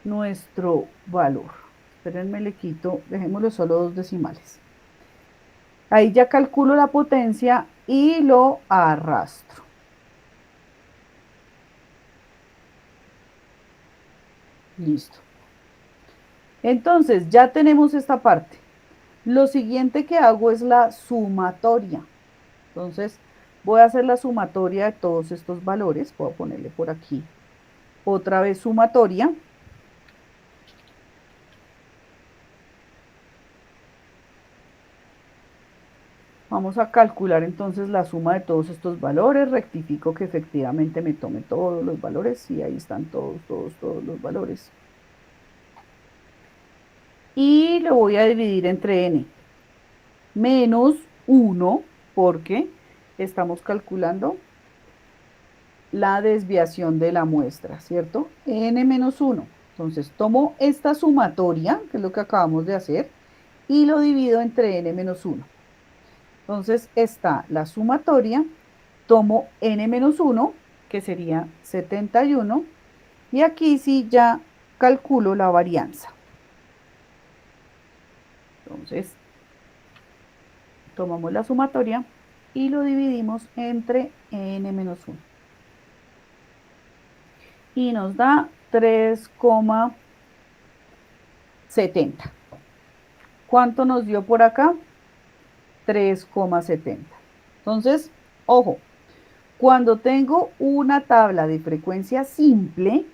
nuestro valor. Espérenme, le quito, dejémoslo solo 2 decimales. Ahí ya calculo la potencia y lo arrastro. Listo. Entonces, ya tenemos esta parte. Lo siguiente que hago es la sumatoria. Entonces, voy a hacer la sumatoria de todos estos valores. Puedo ponerle por aquí otra vez sumatoria. Vamos a calcular entonces la suma de todos estos valores. Rectifico que efectivamente me tome todos los valores. Y ahí están todos los valores. Y lo voy a dividir entre n. Menos 1, porque estamos calculando la desviación de la muestra, ¿cierto? N menos 1. Entonces tomo esta sumatoria, que es lo que acabamos de hacer, y lo divido entre n menos 1. Entonces está la sumatoria, tomo n menos 1, que sería 71, y aquí sí ya calculo la varianza. Entonces, tomamos la sumatoria y lo dividimos entre n menos 1. Y nos da 3,70. ¿Cuánto nos dio por acá? 3,70. Entonces, ojo, cuando tengo una tabla de frecuencia simple,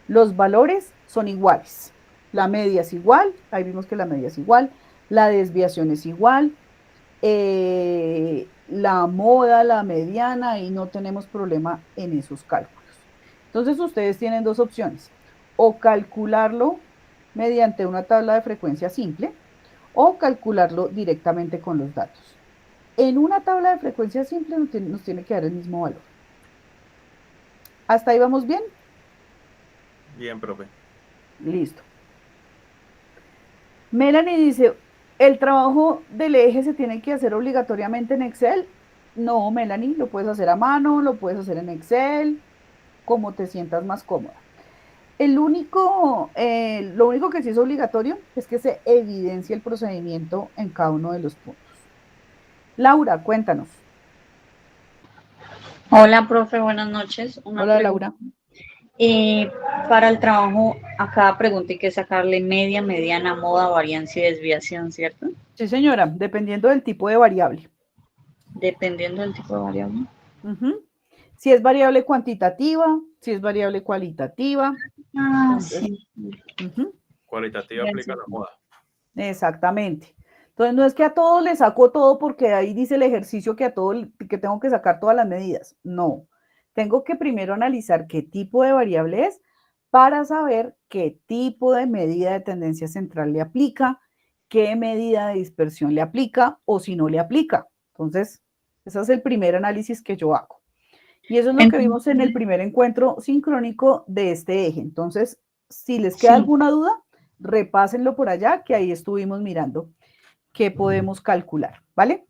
los valores son iguales. La media es igual, ahí vimos que la media es igual, la desviación es igual, la moda, la mediana, y no tenemos problema en esos cálculos. Entonces ustedes tienen dos opciones, o calcularlo mediante una tabla de frecuencia simple, o calcularlo directamente con los datos. En una tabla de frecuencia simple nos tiene que dar el mismo valor. ¿Hasta ahí vamos bien? Bien, profe. Listo. Melanie dice, ¿el trabajo del eje se tiene que hacer obligatoriamente en Excel? No, Melanie, lo puedes hacer a mano, lo puedes hacer en Excel, como te sientas más cómoda. Lo único que sí es obligatorio es que se evidencie el procedimiento en cada uno de los puntos. Laura, cuéntanos. Hola, profe, buenas noches. Hola, Laura. Para el trabajo, a cada pregunta hay que sacarle media, mediana, moda, variancia y desviación, ¿cierto? Sí, señora, dependiendo del tipo de variable. Dependiendo del tipo de variable. Si es variable cuantitativa, si es variable cualitativa. Ah, sí. Cualitativa aplica la moda. Exactamente. Entonces no es que a todos le saco todo porque ahí dice el ejercicio que que tengo que sacar todas las medidas. No. Tengo que primero analizar qué tipo de variable es para saber qué tipo de medida de tendencia central le aplica, qué medida de dispersión le aplica o si no le aplica. Entonces, ese es el primer análisis que yo hago. Y eso es lo que vimos en el primer encuentro sincrónico de este eje. Entonces, si les queda alguna duda, repásenlo por allá, que ahí estuvimos mirando qué podemos calcular, ¿vale?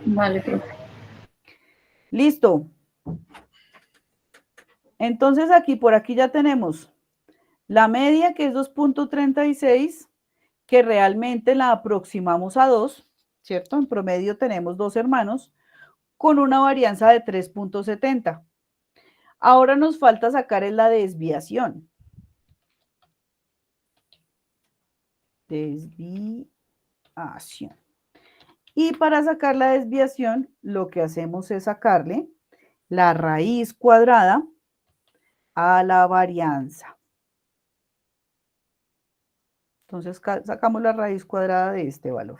Vale, profe. Listo. Entonces, por aquí ya tenemos La media, que es 2.36, que realmente la aproximamos a 2, ¿cierto? En promedio tenemos 2 hermanos con una varianza de 3.70. Ahora nos falta sacar la desviación. Desviación. Y para sacar la desviación, lo que hacemos es sacarle la raíz cuadrada a la varianza. Entonces sacamos la raíz cuadrada de este valor.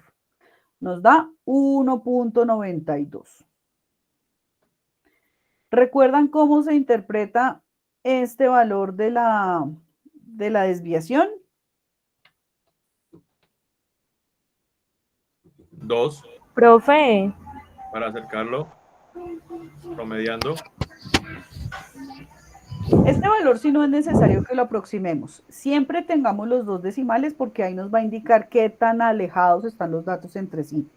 Nos da 1.92. ¿Recuerdan cómo se interpreta este valor de la desviación? 2 Profe, para acercarlo, promediando. Este valor sí no es necesario que lo aproximemos. Siempre tengamos los dos decimales porque ahí nos va a indicar qué tan alejados están los datos entre sí.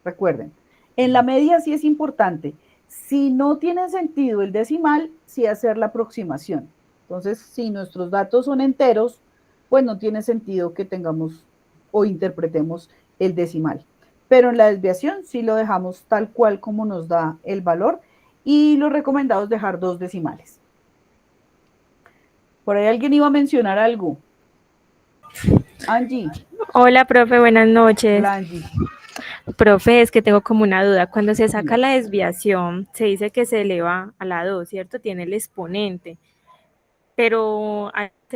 Recuerden, en la media sí es importante. Si no tiene sentido el decimal, sí hacer la aproximación. Entonces, si nuestros datos son enteros, pues no tiene sentido que tengamos o interpretemos el decimal. Pero en la desviación sí lo dejamos tal cual como nos da el valor y lo recomendado es dejar dos decimales. Por ahí alguien iba a mencionar algo. Angie. Hola, profe, buenas noches. Hola, Angie. Profe, es que tengo como una duda. Cuando se saca la desviación, se dice que se eleva a la 2, ¿cierto? Tiene el exponente. Pero,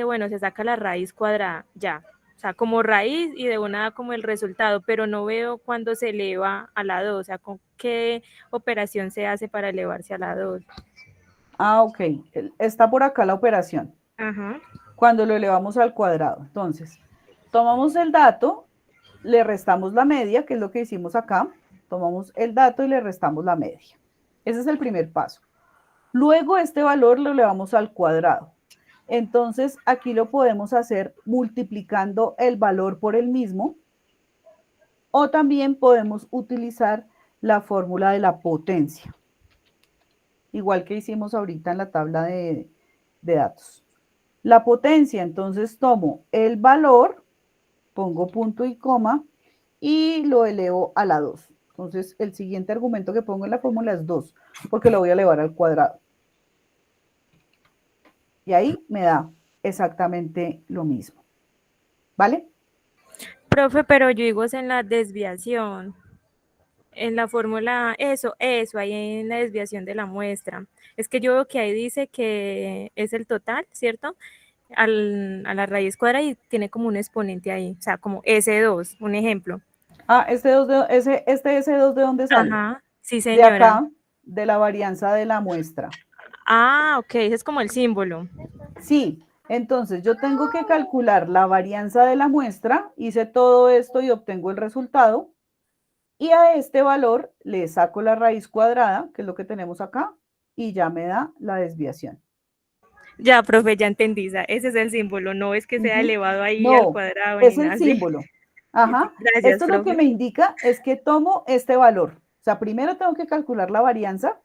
bueno, se saca la raíz cuadrada, ya. O sea, como raíz y de una como el resultado, pero no veo cuándo se eleva a la 2. O sea, ¿con qué operación se hace para elevarse a la 2? Ah, ok. Está por acá la operación. Ajá. Cuando lo elevamos al cuadrado. Entonces, tomamos el dato, le restamos la media, que es lo que hicimos acá. Tomamos el dato y le restamos la media. Ese es el primer paso. Luego este valor lo elevamos al cuadrado. Entonces, aquí lo podemos hacer multiplicando el valor por el mismo. O también podemos utilizar la fórmula de la potencia. Igual que hicimos ahorita en la tabla de datos. La potencia, entonces tomo el valor, pongo punto y coma y lo elevo a la 2. Entonces el siguiente argumento que pongo en la fórmula es 2, porque lo voy a elevar al cuadrado. Y ahí me da exactamente lo mismo. ¿Vale? Profe, pero yo digo es en la desviación. En la fórmula, eso, ahí en la desviación de la muestra. Es que yo veo que ahí dice que es el total, ¿cierto? A la raíz cuadrada y tiene como un exponente ahí, o sea, como S2, un ejemplo. Ah, este S2 ¿de dónde sale? Ajá, sí, De señora. acá, de la varianza de la muestra. Ah, ok, ese es como el símbolo. Sí, entonces yo tengo que calcular la varianza de la muestra, hice todo esto y obtengo el resultado. Y a este valor le saco la raíz cuadrada, que es lo que tenemos acá, y ya me da la desviación. Ya, profe, ya entendí, ese es el símbolo, no es que sea elevado ahí al cuadrado. Es ni el nada símbolo. Ajá. Gracias, Esto profe. lo que me indica es que tomo este valor. O sea, primero tengo que calcular la varianza,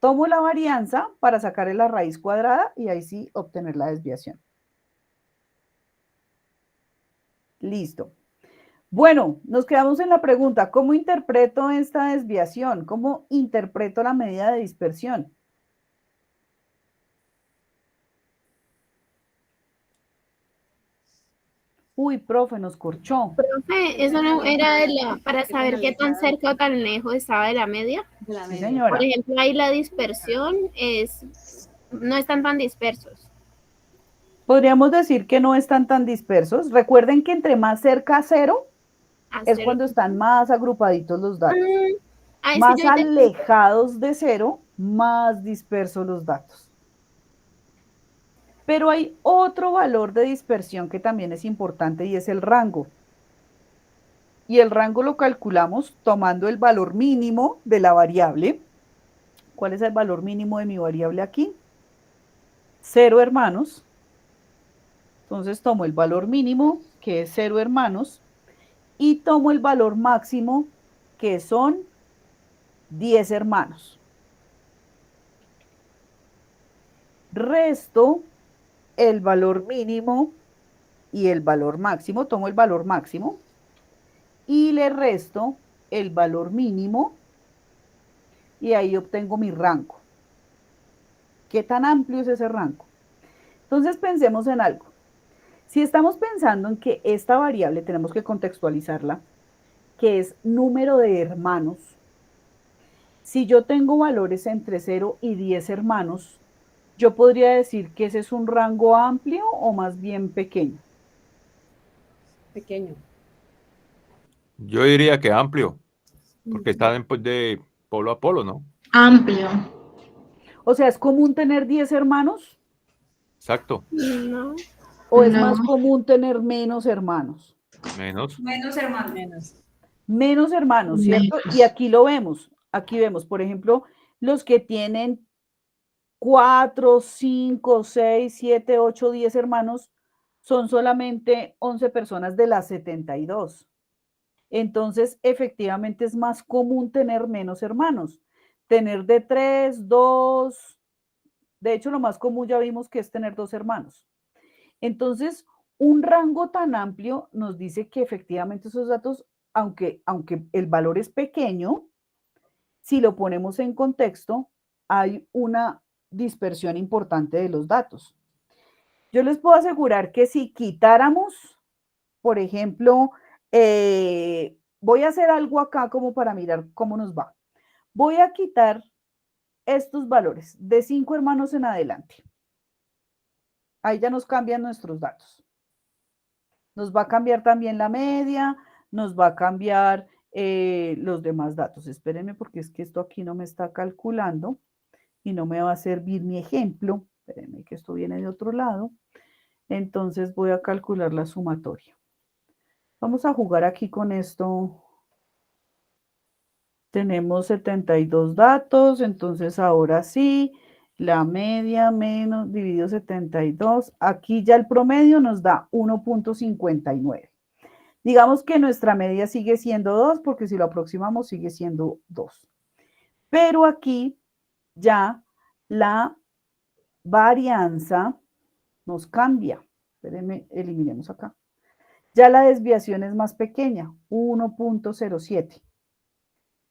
tomo la varianza para sacarle la raíz cuadrada y ahí sí obtener la desviación. Listo. Bueno, nos quedamos en la pregunta, ¿cómo interpreto esta desviación? ¿Cómo interpreto la medida de dispersión? Uy, profe, nos corchó. Profe, ¿eso no era para saber qué tan cerca o tan lejos estaba de la media? Sí, señora. Por ejemplo, ahí la dispersión no están tan dispersos. Podríamos decir que no están tan dispersos. Recuerden que entre más cerca a cero, es cuando están más agrupaditos los datos. Más alejados de cero, más dispersos los datos. Pero hay otro valor de dispersión que también es importante y es el rango. Y el rango lo calculamos tomando el valor mínimo de la variable. ¿Cuál es el valor mínimo de mi variable aquí? 0 hermanos. Entonces tomo el valor mínimo, que es 0 hermanos, y tomo el valor máximo, que son 10 hermanos. Resto el valor mínimo y el valor máximo, tomo el valor máximo y le resto el valor mínimo y ahí obtengo mi rango. ¿Qué tan amplio es ese rango? Entonces pensemos en algo. Si estamos pensando en que esta variable tenemos que contextualizarla, que es número de hermanos, si yo tengo valores entre 0 y 10 hermanos, yo podría decir que ese es un rango amplio o más bien pequeño. Pequeño. Yo diría que amplio, porque está de polo a polo, ¿no? Amplio. O sea, ¿es común tener 10 hermanos? Exacto. No. ¿O es No. más común tener menos hermanos? Menos. Menos hermanos. Menos. Menos hermanos, ¿cierto? Menos. Y aquí lo vemos. Aquí vemos, por ejemplo, los que tienen 4, 5, 6, 7, 8, 10 hermanos, son solamente 11 personas de las 72. Entonces, efectivamente es más común tener menos hermanos. Tener de 3, 2. De hecho, lo más común ya vimos que es tener 2 hermanos. Entonces, un rango tan amplio nos dice que efectivamente esos datos, aunque el valor es pequeño, si lo ponemos en contexto, hay una dispersión importante de los datos. Yo les puedo asegurar que si quitáramos, por ejemplo, voy a hacer algo acá como para mirar cómo nos va. Voy a quitar estos valores de 5 hermanos en adelante. Ahí ya nos cambian nuestros datos. Nos va a cambiar también la media, nos va a cambiar los demás datos. Espérenme porque es que esto aquí no me está calculando y no me va a servir mi ejemplo. Espérenme que esto viene de otro lado. Entonces voy a calcular la sumatoria. Vamos a jugar aquí con esto. Tenemos 72 datos, entonces ahora sí, la media menos dividido 72. Aquí ya el promedio nos da 1.59. Digamos que nuestra media sigue siendo 2, porque si lo aproximamos sigue siendo 2. Pero aquí ya la varianza nos cambia. Espérenme, eliminemos acá. Ya la desviación es más pequeña, 1.07.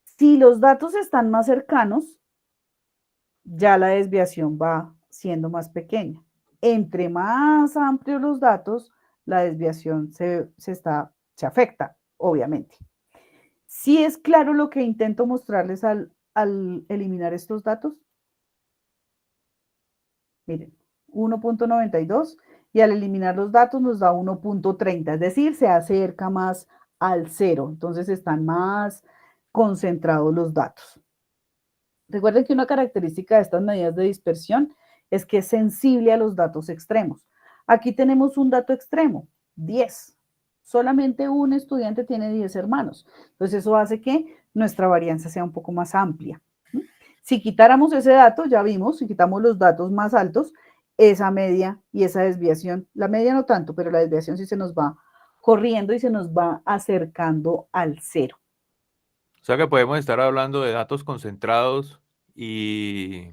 Si los datos están más cercanos, ya la desviación va siendo más pequeña. Entre más amplios los datos, la desviación se afecta, obviamente. ¿Sí es claro lo que intento mostrarles al eliminar estos datos? Miren, 1.92 y al eliminar los datos nos da 1.30, es decir, se acerca más al 0, entonces están más concentrados los datos. Recuerden que una característica de estas medidas de dispersión es que es sensible a los datos extremos. Aquí tenemos un dato extremo, 10. Solamente un estudiante tiene 10 hermanos. Entonces eso hace que nuestra varianza sea un poco más amplia. Si quitáramos ese dato, ya vimos, si quitamos los datos más altos, esa media y esa desviación, la media no tanto, pero la desviación sí se nos va corriendo y se nos va acercando al 0. O sea que podemos estar hablando de datos concentrados y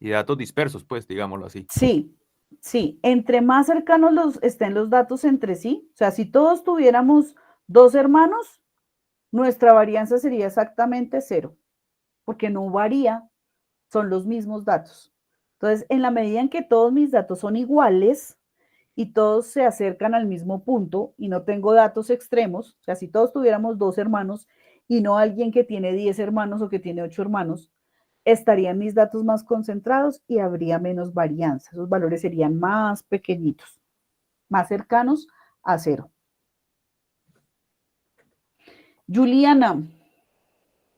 datos dispersos, pues, digámoslo así. Sí, sí. Entre más cercanos estén los datos entre sí, o sea, si todos tuviéramos 2 hermanos, nuestra varianza sería exactamente 0, porque no varía, son los mismos datos. Entonces, en la medida en que todos mis datos son iguales y todos se acercan al mismo punto y no tengo datos extremos, o sea, si todos tuviéramos 2 hermanos y no alguien que tiene 10 hermanos o que tiene 8 hermanos, estarían mis datos más concentrados y habría menos varianza. Esos valores serían más pequeñitos, más cercanos a 0. Juliana.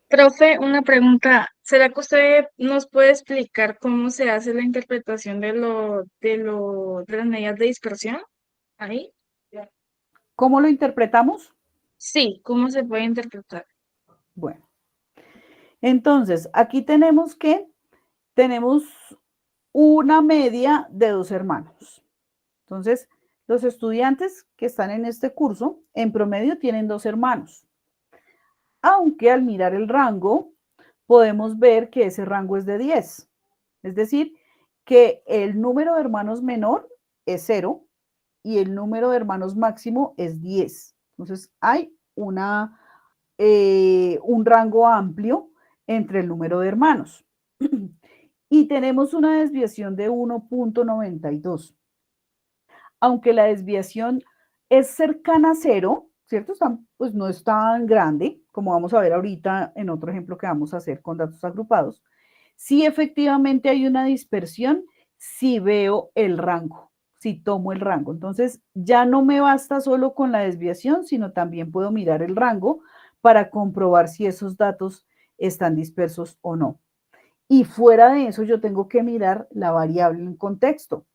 Profe, una pregunta. ¿Será que usted nos puede explicar cómo se hace la interpretación de las medidas de dispersión? Ahí. ¿Cómo lo interpretamos? Sí, ¿cómo se puede interpretar? Bueno, entonces aquí tenemos una media de 2 hermanos. Entonces, los estudiantes que están en este curso, en promedio tienen 2 hermanos. Aunque al mirar el rango, podemos ver que ese rango es de 10. Es decir, que el número de hermanos menor es 0 y el número de hermanos máximo es 10. Entonces hay un rango amplio entre el número de hermanos. Y tenemos una desviación de 1.92. Aunque la desviación es cercana a 0, ¿cierto? Pues no es tan grande, como vamos a ver ahorita en otro ejemplo que vamos a hacer con datos agrupados. Sí, efectivamente hay una dispersión si veo el rango, si tomo el rango. Entonces, ya no me basta solo con la desviación, sino también puedo mirar el rango para comprobar si esos datos están dispersos o no. Y fuera de eso, yo tengo que mirar la variable en contexto.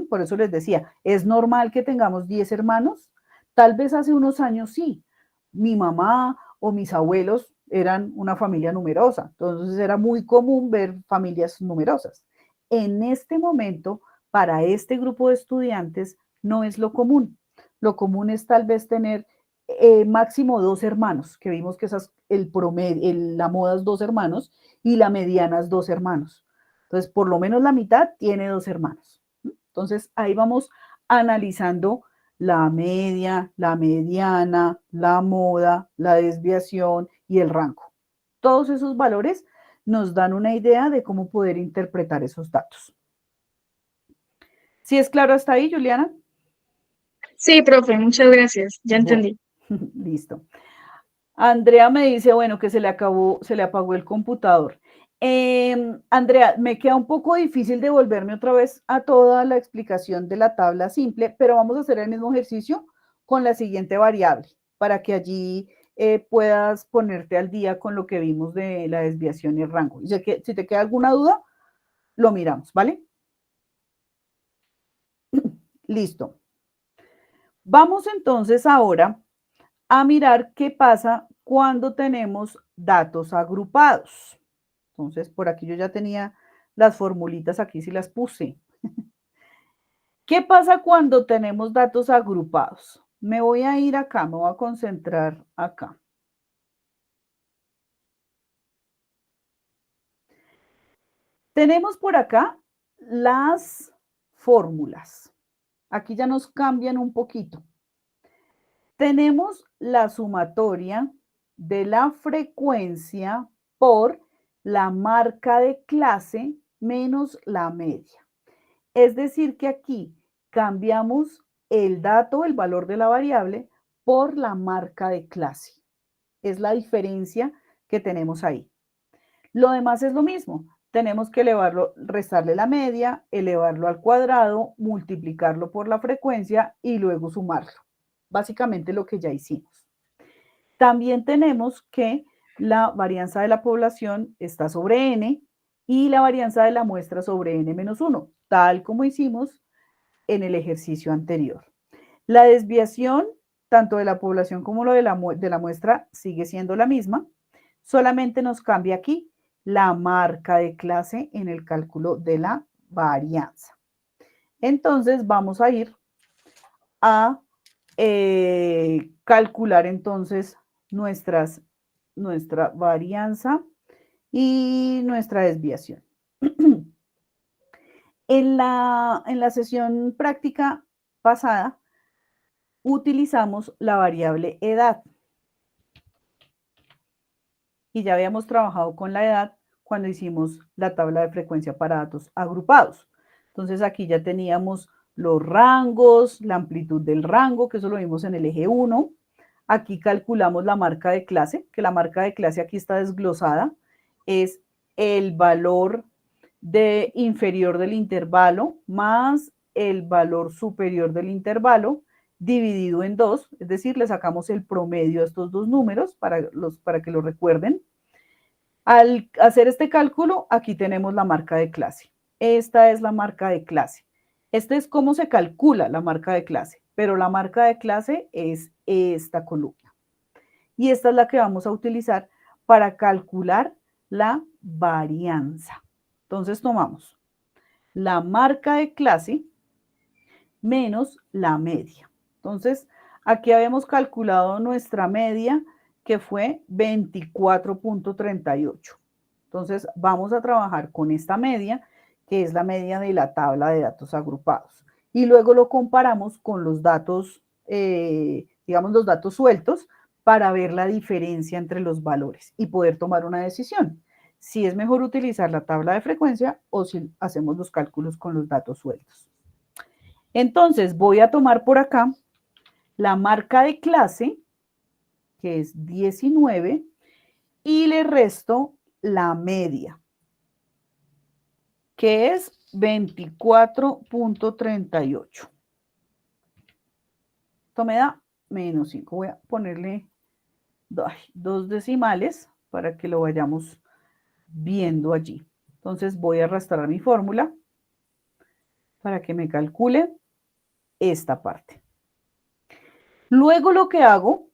Por eso les decía, ¿es normal que tengamos 10 hermanos? Tal vez hace unos años sí. Mi mamá o mis abuelos eran una familia numerosa, entonces era muy común ver familias numerosas. En este momento, para este grupo de estudiantes, no es lo común. Lo común es tal vez tener máximo 2 hermanos, que vimos que el promedio, la moda es 2 hermanos y la mediana es 2 hermanos. Entonces, por lo menos la mitad tiene 2 hermanos. Entonces, ahí vamos analizando la media, la mediana, la moda, la desviación y el rango. Todos esos valores nos dan una idea de cómo poder interpretar esos datos. ¿Sí es claro hasta ahí, Juliana? Sí, profe, muchas gracias. Ya entendí. Bueno, listo. Andrea me dice, bueno, que se le apagó el computador. Andrea, me queda un poco difícil devolverme otra vez a toda la explicación de la tabla simple, pero vamos a hacer el mismo ejercicio con la siguiente variable, para que allí puedas ponerte al día con lo que vimos de la desviación y el rango. Y si te queda alguna duda, lo miramos, ¿vale? Listo. Vamos entonces ahora a mirar qué pasa cuando tenemos datos agrupados. Entonces, por aquí yo ya tenía las formulitas, aquí sí las puse. ¿Qué pasa cuando tenemos datos agrupados? Me voy a ir acá, me voy a concentrar acá. Tenemos por acá las fórmulas. Aquí ya nos cambian un poquito. Tenemos la sumatoria de la frecuencia por la marca de clase menos la media. Es decir, que aquí cambiamos el dato, el valor de la variable, por la marca de clase. Es la diferencia que tenemos ahí. Lo demás es lo mismo. Tenemos que elevarlo, restarle la media, elevarlo al cuadrado, multiplicarlo por la frecuencia y luego sumarlo. Básicamente lo que ya hicimos. También tenemos que la varianza de la población está sobre n y la varianza de la muestra sobre n-1, tal como hicimos en el ejercicio anterior. La desviación, tanto de la población como lo de la muestra, sigue siendo la misma, solamente nos cambia aquí la marca de clase en el cálculo de la varianza. Entonces vamos a ir a calcular entonces nuestra varianza y nuestra desviación. En la sesión práctica pasada utilizamos la variable edad. Y ya habíamos trabajado con la edad cuando hicimos la tabla de frecuencia para datos agrupados. Entonces aquí ya teníamos los rangos, la amplitud del rango, que eso lo vimos en el eje 1. Aquí calculamos la marca de clase, que la marca de clase aquí está desglosada. Es el valor inferior del intervalo más el valor superior del intervalo dividido en 2, es decir, le sacamos el promedio a estos dos números para que lo recuerden. Al hacer este cálculo, aquí tenemos la marca de clase. Esta es la marca de clase. Este es cómo se calcula la marca de clase, pero la marca de clase es esta columna. Y esta es la que vamos a utilizar para calcular la varianza. Entonces tomamos la marca de clase menos la media. Entonces, aquí habíamos calculado nuestra media, que fue 24.38. Entonces, vamos a trabajar con esta media, que es la media de la tabla de datos agrupados. y luego lo comparamos con los datos, digamos, los datos sueltos para ver la diferencia entre los valores y poder tomar una decisión. Si es mejor utilizar la tabla de frecuencia o si hacemos los cálculos con los datos sueltos. Entonces, voy a tomar por acá la marca de clase, que es 19, y le resto la media, que es 24.38. Esto me da menos 5. Voy a ponerle 2 decimales para que lo vayamos viendo allí. Entonces voy a arrastrar mi fórmula para que me calcule esta parte. Luego lo que hago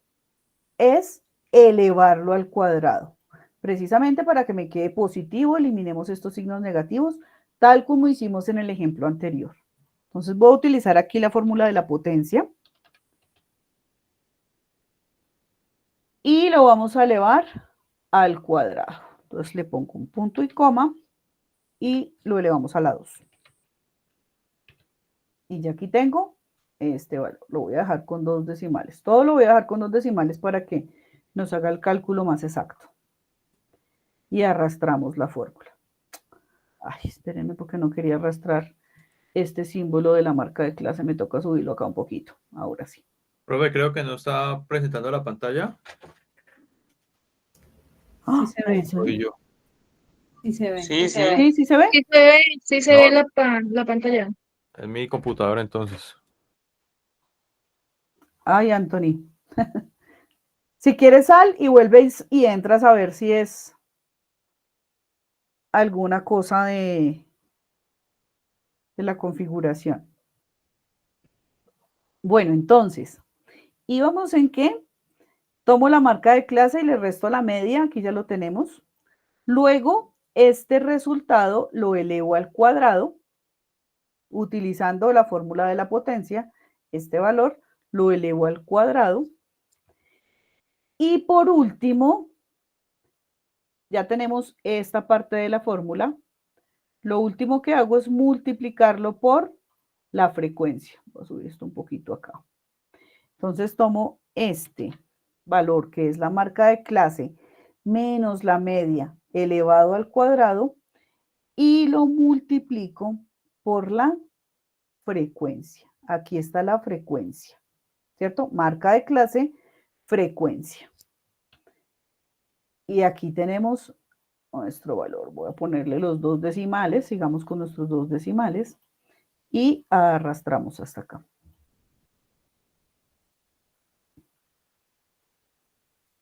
es elevarlo al cuadrado. Precisamente para que me quede positivo, eliminemos estos signos negativos, tal como hicimos en el ejemplo anterior. Entonces voy a utilizar aquí la fórmula de la potencia. Y lo vamos a elevar al cuadrado. Entonces le pongo un punto y coma y lo elevamos a la 2. Y ya aquí tengo este valor. Lo voy a dejar con 2 decimales. Todo lo voy a dejar con 2 decimales para que nos haga el cálculo más exacto. Y arrastramos la fórmula. Ay, espérenme porque no quería arrastrar este símbolo de la marca de clase. Me toca subirlo acá un poquito. Ahora sí. Profe, creo que no está presentando la pantalla. Ah, Sí se ve. Soy yo. Sí se ve. Sí, sí. ¿Sí? ¿Sí se ve? Sí se ve la pantalla. Es mi computadora entonces. Ay, Anthony. Si quieres sal y vuelves y entras a ver si es alguna cosa de la configuración. Bueno, entonces, íbamos en que tomo la marca de clase y le resto la media, aquí ya lo tenemos. Luego, este resultado lo elevo al cuadrado, utilizando la fórmula de la potencia. Este valor lo elevo al cuadrado. Y por último, ya tenemos esta parte de la fórmula. Lo último que hago es multiplicarlo por la frecuencia. Voy a subir esto un poquito acá. Entonces tomo este valor, que es la marca de clase, menos la media elevado al cuadrado, y lo multiplico por la frecuencia. Aquí está la frecuencia, ¿cierto? Marca de clase, frecuencia. Y aquí tenemos nuestro valor. Voy a ponerle los 2 decimales, sigamos con nuestros 2 decimales, y arrastramos hasta acá.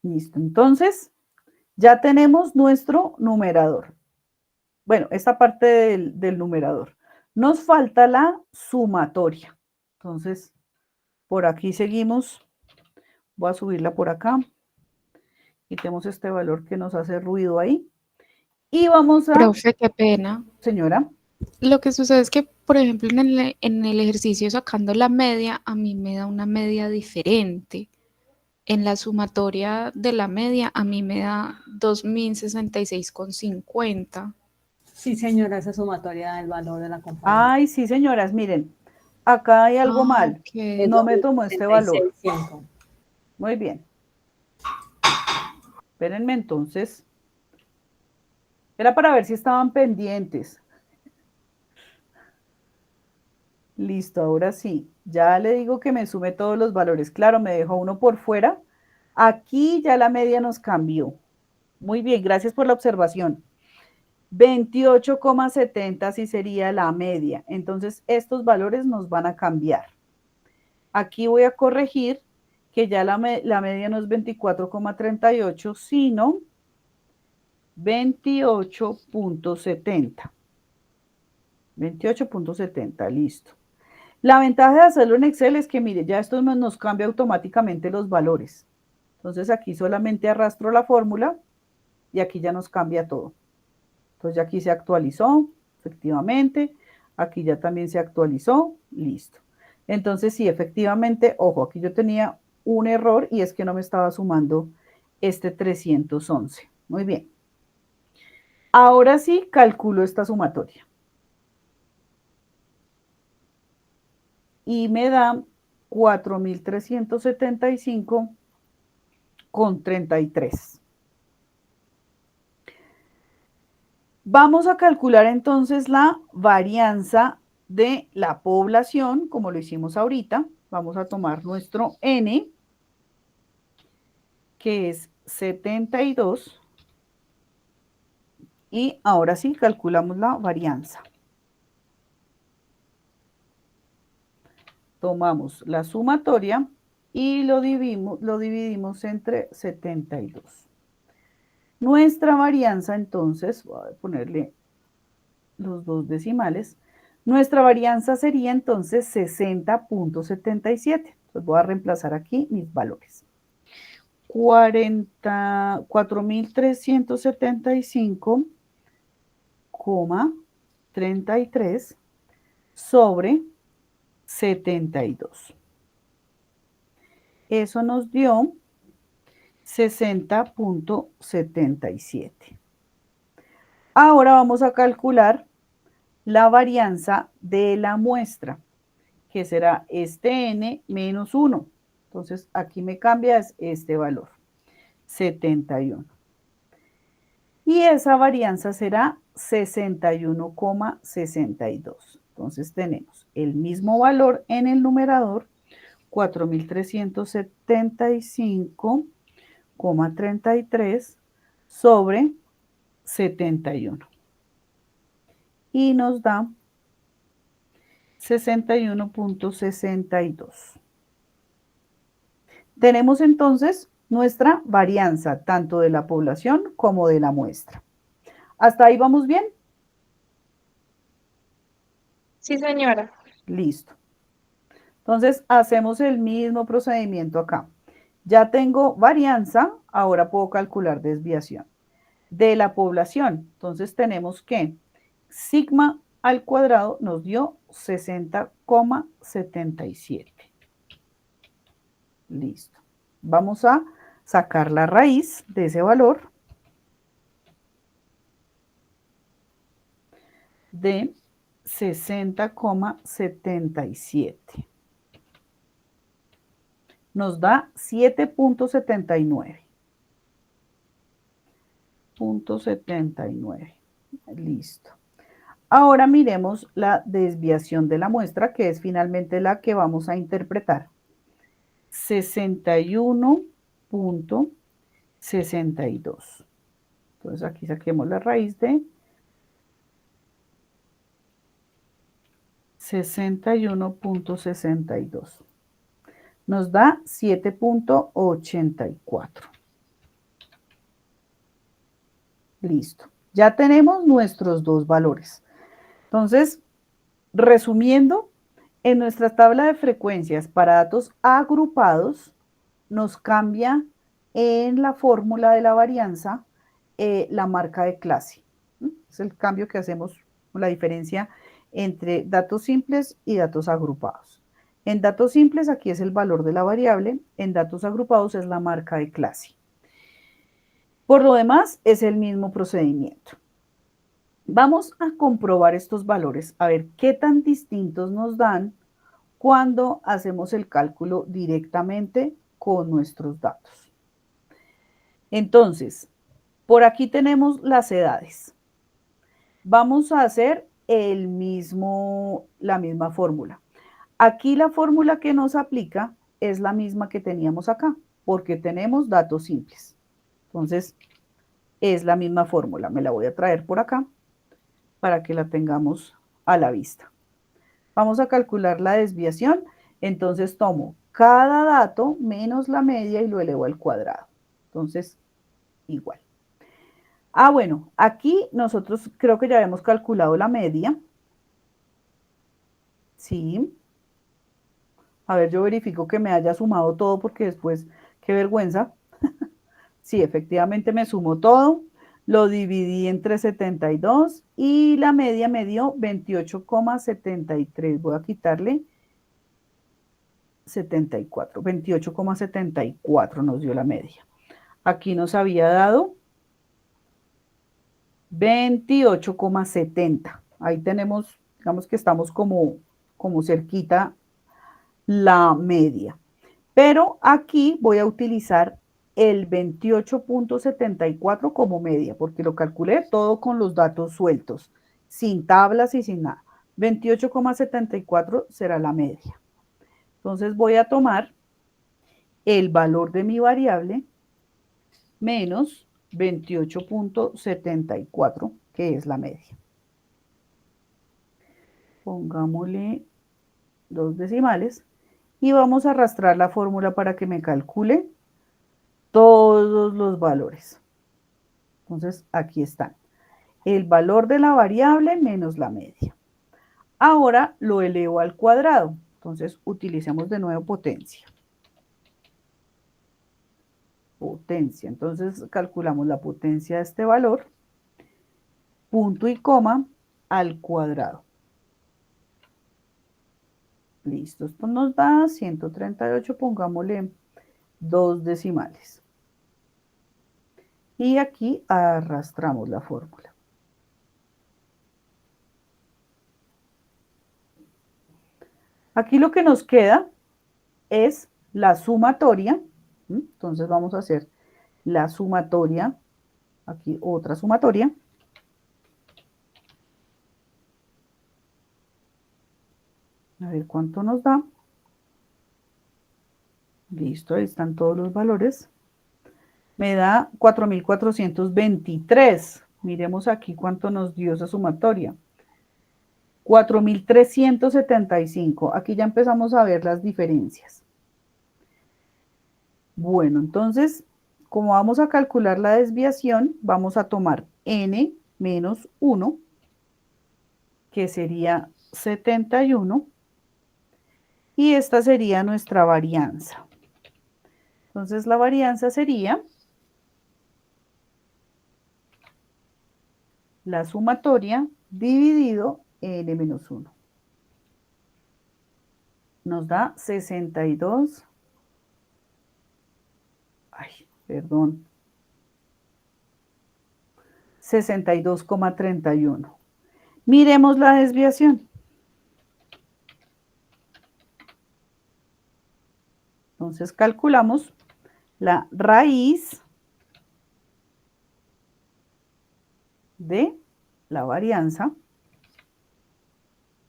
Listo, entonces ya tenemos nuestro numerador. Bueno, esta parte del numerador. Nos falta la sumatoria. Entonces, por aquí seguimos. Voy a subirla por acá. Quitemos este valor que nos hace ruido ahí. Y vamos a... Profe, qué pena. Señora. Lo que sucede es que, por ejemplo, en el ejercicio sacando la media, a mí me da una media diferente. En la sumatoria de la media, a mí me da 2066,50. Sí, señora, esa sumatoria del valor de la compañía. Ay, sí, señoras, miren, acá hay algo mal. Okay. No me tomó este valor. 2600. Muy bien. Espérenme entonces. Era para ver si estaban pendientes. Listo, ahora sí. Ya le digo que me sume todos los valores. Claro, me dejó uno por fuera. Aquí ya la media nos cambió. Muy bien, gracias por la observación. 28,70 sí sería la media. Entonces, estos valores nos van a cambiar. Aquí voy a corregir que ya la media no es 24,38, sino 28.70. 28.70, listo. La ventaja de hacerlo en Excel es que, mire, ya esto nos cambia automáticamente los valores. Entonces, aquí solamente arrastro la fórmula y aquí ya nos cambia todo. Entonces, ya aquí se actualizó, efectivamente. Aquí ya también se actualizó, listo. Entonces, sí, efectivamente, ojo, aquí yo tenía un error y es que no me estaba sumando este 311. Muy bien. Ahora sí, calculo esta sumatoria. y me da 4.375,33. Vamos a calcular entonces la varianza de la población, como lo hicimos ahorita. Vamos a tomar nuestro N, que es 72, y ahora sí calculamos la varianza. Tomamos la sumatoria y lo dividimos entre 72. Nuestra varianza, entonces, voy a ponerle los dos decimales, nuestra varianza sería entonces 60.77. Entonces voy a reemplazar aquí mis valores. 4.375,33 sobre 72. Eso nos dio 60.77. Ahora vamos a calcular la varianza de la muestra, que será este n menos 1. Entonces, aquí me cambia este valor, 71. Y esa varianza será 61,62. Entonces, tenemos el mismo valor en el numerador, 4.375,33 sobre 71. Y nos da 61.62. Tenemos entonces nuestra varianza, tanto de la población como de la muestra. ¿Hasta ahí vamos bien? Sí, señora. Listo. Entonces, hacemos el mismo procedimiento acá. Ya tengo varianza, ahora puedo calcular desviación. De la población, entonces tenemos que sigma al cuadrado nos dio 60,77. Listo. Vamos a sacar la raíz de ese valor de 60,77. Nos da 7.79. 0.79. Listo. Ahora miremos la desviación de la muestra, que es finalmente la que vamos a interpretar. 61.62. Entonces aquí saquemos la raíz de 61.62. Nos da 7.84. Listo. Ya tenemos nuestros dos valores. Entonces, resumiendo, en nuestra tabla de frecuencias para datos agrupados, nos cambia en la fórmula de la varianza la marca de clase. Es el cambio que hacemos, la diferencia entre datos simples y datos agrupados. En datos simples aquí es el valor de la variable, en datos agrupados es la marca de clase. Por lo demás es el mismo procedimiento. Vamos a comprobar estos valores, a ver qué tan distintos nos dan cuando hacemos el cálculo directamente con nuestros datos. Entonces, por aquí tenemos las edades. Vamos a hacer la misma fórmula. Aquí la fórmula que nos aplica es la misma que teníamos acá, porque tenemos datos simples. Entonces, es la misma fórmula. Me la voy a traer por acá para que la tengamos a la vista. Vamos a calcular la desviación. Entonces, tomo cada dato menos la media y lo elevo al cuadrado. Entonces, igual. Bueno, aquí nosotros creo que ya habíamos calculado la media. Sí. A ver, yo verifico que me haya sumado todo porque después, qué vergüenza. Sí, efectivamente me sumó todo. Lo dividí entre 72 y la media me dio 28,73. Voy a quitarle 74. 28,74 nos dio la media. Aquí nos había dado 28,70. Ahí tenemos, digamos que estamos como cerquita la media. Pero aquí voy a utilizar el 28.74 como media, porque lo calculé todo con los datos sueltos, sin tablas y sin nada. 28,74 será la media. Entonces voy a tomar el valor de mi variable menos 28.74, que es la media. Pongámosle 2 decimales y vamos a arrastrar la fórmula para que me calcule todos los valores. Entonces, aquí están. El valor de la variable menos la media. Ahora lo elevo al cuadrado. Entonces, utilicemos de nuevo potencia. Potencia. Entonces, calculamos la potencia de este valor. Punto y coma al cuadrado. Listo. Esto nos da 138. Pongámosle 2 decimales. Y aquí arrastramos la fórmula. Aquí lo que nos queda es la sumatoria. Entonces vamos a hacer la sumatoria. Aquí otra sumatoria. A ver cuánto nos da. Listo, ahí están todos los valores. Me da 4.423. Miremos aquí cuánto nos dio esa sumatoria. 4.375. Aquí ya empezamos a ver las diferencias. Bueno, entonces, como vamos a calcular la desviación, vamos a tomar n menos 1, que sería 71, y esta sería nuestra varianza. Entonces, la varianza sería la sumatoria dividido n menos 1. Nos da 62. Ay, perdón. 62,31. Miremos la desviación. Entonces calculamos la raíz de la varianza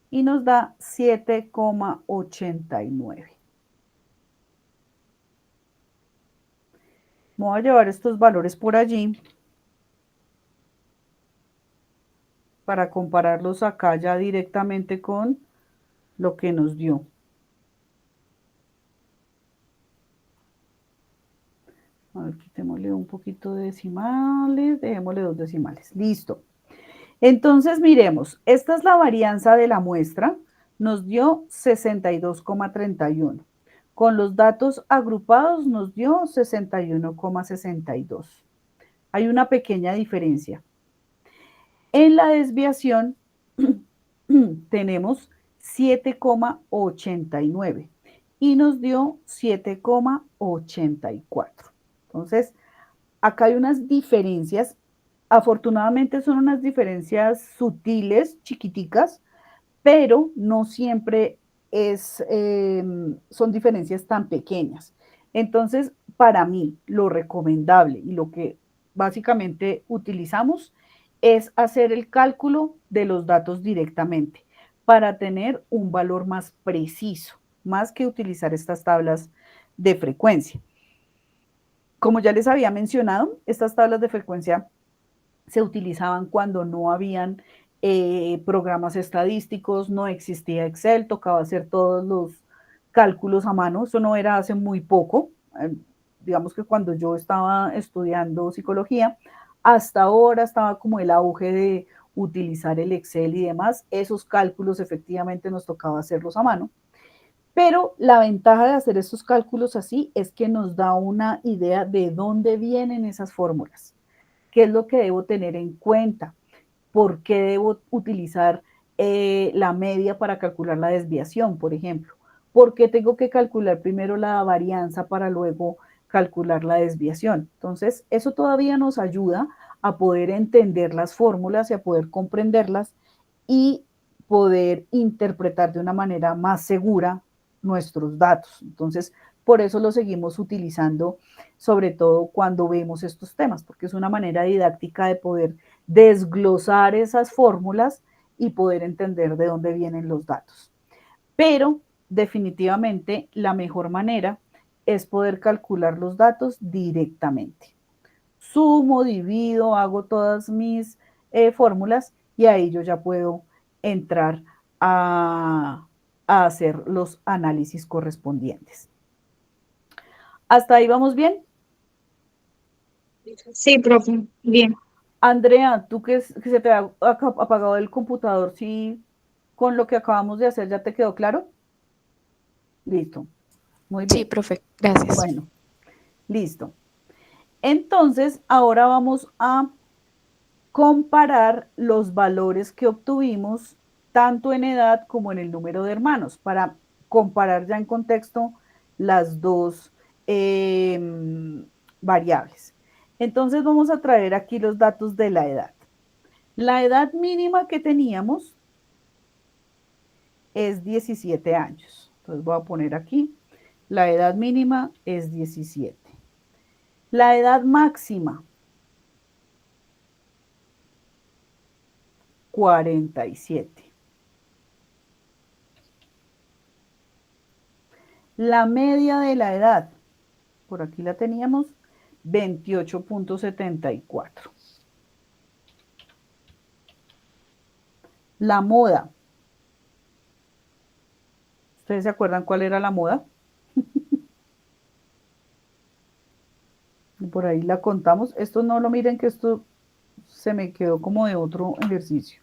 y nos da 7,89. Voy a llevar estos valores por allí para compararlos acá ya directamente con lo que nos dio. A ver, quitémosle un poquito de decimales, dejémosle 2 decimales. Listo. Entonces, miremos, esta es la varianza de la muestra, nos dio 62,31. Con los datos agrupados nos dio 61,62. Hay una pequeña diferencia. En la desviación tenemos 7,89 y nos dio 7,84. Entonces, acá hay unas diferencias. Afortunadamente son unas diferencias sutiles, chiquiticas, pero no siempre son diferencias tan pequeñas. Entonces, para mí, lo recomendable y lo que básicamente utilizamos es hacer el cálculo de los datos directamente para tener un valor más preciso, más que utilizar estas tablas de frecuencia. Como ya les había mencionado, estas tablas de frecuencia se utilizaban cuando no habían programas estadísticos, no existía Excel, tocaba hacer todos los cálculos a mano. Eso no era hace muy poco. Digamos que cuando yo estaba estudiando psicología, hasta ahora estaba como el auge de utilizar el Excel y demás. Esos cálculos efectivamente nos tocaba hacerlos a mano. Pero la ventaja de hacer estos cálculos así es que nos da una idea de dónde vienen esas fórmulas. ¿Qué es lo que debo tener en cuenta? ¿Por qué debo utilizar la media para calcular la desviación, por ejemplo? ¿Por qué tengo que calcular primero la varianza para luego calcular la desviación? Entonces, eso todavía nos ayuda a poder entender las fórmulas y a poder comprenderlas y poder interpretar de una manera más segura nuestros datos. Entonces, por eso lo seguimos utilizando, sobre todo cuando vemos estos temas, porque es una manera didáctica de poder desglosar esas fórmulas y poder entender de dónde vienen los datos. Pero definitivamente la mejor manera es poder calcular los datos directamente. Sumo, divido, hago todas mis fórmulas y ahí yo ya puedo entrar a hacer los análisis correspondientes. ¿Hasta ahí vamos bien? Sí, profe, bien. Andrea, tú que se te ha apagado el computador, ¿sí con lo que acabamos de hacer ya te quedó claro? Listo. Muy bien. Sí, profe, gracias. Bueno, listo. Entonces, ahora vamos a comparar los valores que obtuvimos tanto en edad como en el número de hermanos, para comparar ya en contexto las dos variables. Entonces vamos a traer aquí los datos de la edad. La edad mínima que teníamos es 17 años. Entonces voy a poner aquí, la edad mínima es 17. La edad máxima, 47. La media de la edad, por aquí la teníamos, 28.74. La moda. ¿Ustedes se acuerdan cuál era la moda? Por ahí la contamos. Esto no lo miren, que esto se me quedó como de otro ejercicio.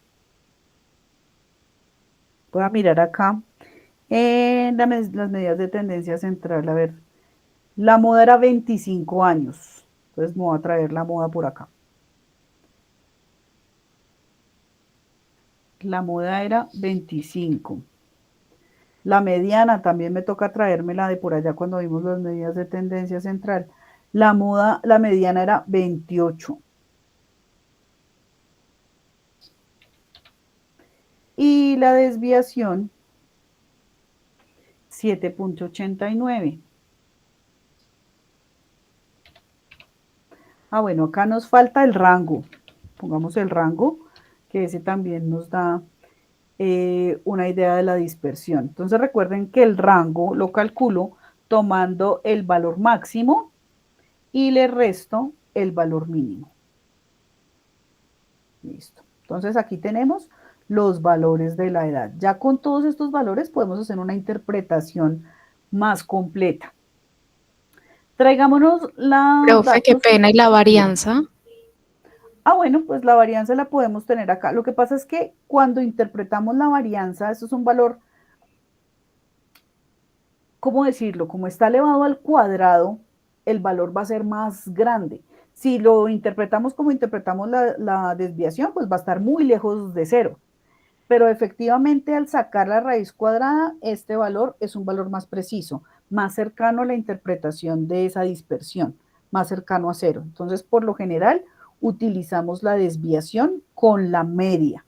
Voy a mirar acá en las medidas de tendencia central. A ver, la moda era 25 años. Entonces me voy a traer la moda por acá. La moda era 25. La mediana también me toca traérmela de por allá cuando vimos las medidas de tendencia central. La moda, la mediana era 28. Y la desviación, 7.89. Ah, bueno, acá nos falta el rango. Pongamos el rango, que ese también nos da una idea de la dispersión. Entonces recuerden que el rango lo calculo tomando el valor máximo y le resto el valor mínimo. Listo. Entonces aquí tenemos los valores de la edad. Ya con todos estos valores podemos hacer una interpretación más completa. Traigámonos la... Profe, qué pena, ¿y la varianza? Ah, bueno, pues la varianza la podemos tener acá. Lo que pasa es que cuando interpretamos la varianza, eso es un valor, ¿cómo decirlo? Como está elevado al cuadrado, el valor va a ser más grande. Si lo interpretamos como interpretamos la desviación, pues va a estar muy lejos de cero. Pero efectivamente al sacar la raíz cuadrada, este valor es un valor más preciso, más cercano a la interpretación de esa dispersión, más cercano a cero. Entonces, por lo general, utilizamos la desviación con la media.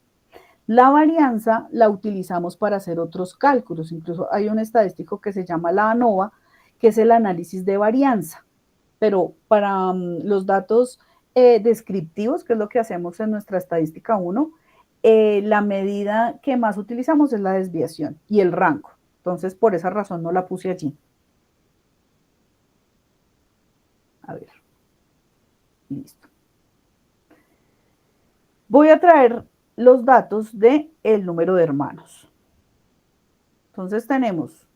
La varianza la utilizamos para hacer otros cálculos. Incluso hay un estadístico que se llama la ANOVA, que es el análisis de varianza. Pero para los datos descriptivos, que es lo que hacemos en nuestra estadística 1, la medida que más utilizamos es la desviación y el rango. Entonces, por esa razón no la puse allí. A ver. Listo. Voy a traer los datos del número de hermanos. Entonces tenemos